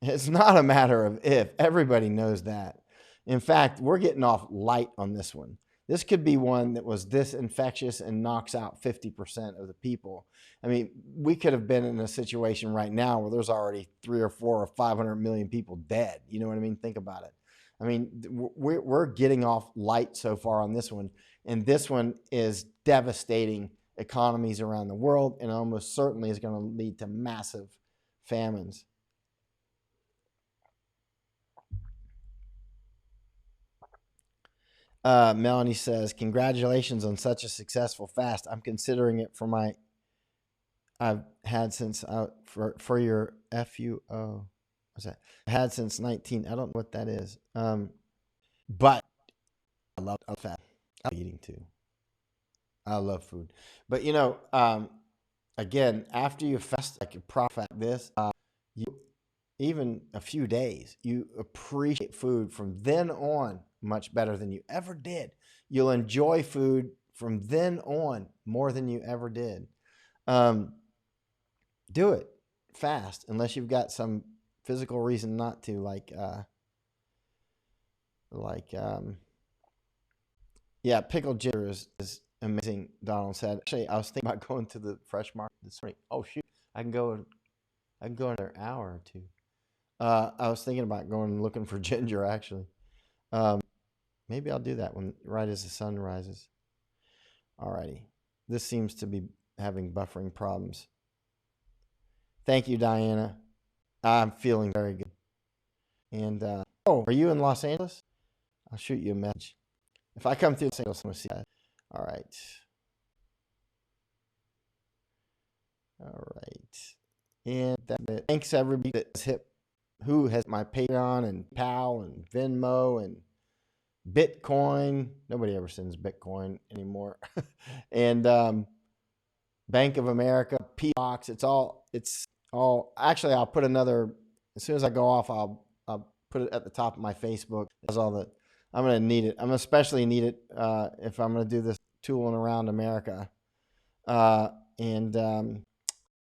It's not a matter of if. Everybody knows that. In fact, we're getting off light on this one. This could be one that was this infectious and knocks out 50% of the people. I mean, we could have been in a situation right now where there's already 3 or 4 or 500 million people dead. You know what I mean? Think about it. I mean, we're getting off light so far on this one, and this one is devastating economies around the world, and almost certainly is going to lead to massive famines. Melanie says, "Congratulations on such a successful fast. I'm considering it for my. I've had since for your FUO. What's that? I had since 19. I don't know what that is. But I love fat. I love eating too. I love food. But again, after you fast like you profit this, you even a few days, you appreciate food from then on much better than you ever did. You'll enjoy food from then on more than you ever did. Do it fast, unless you've got some physical reason not to, yeah, pickled ginger is amazing. Donald said. Actually, I was thinking about going to the fresh market this morning. Oh shoot, I can go in another hour or two. I was thinking about going and looking for ginger actually. Maybe I'll do that when right as the sun rises. Alrighty, this seems to be having buffering problems. Thank you, Diana. I'm feeling very good. And are you in Los Angeles? I'll shoot you a message. If I come through Los Angeles, I'm gonna see that. All right. All right. And that's it. Thanks everybody that's who has my Patreon and PAL and Venmo and Bitcoin. Nobody ever sends Bitcoin anymore. And Bank of America, P-Box. It's all. Actually, I'll put another. As soon as I go off, I'll put it at the top of my Facebook. That's all that. I'm gonna need it. I'm especially need it if I'm gonna do this tooling around America. And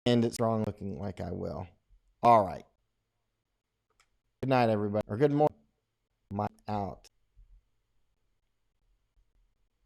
it's strong looking like I will. All right. Good night, everybody. Or good morning. I'm out.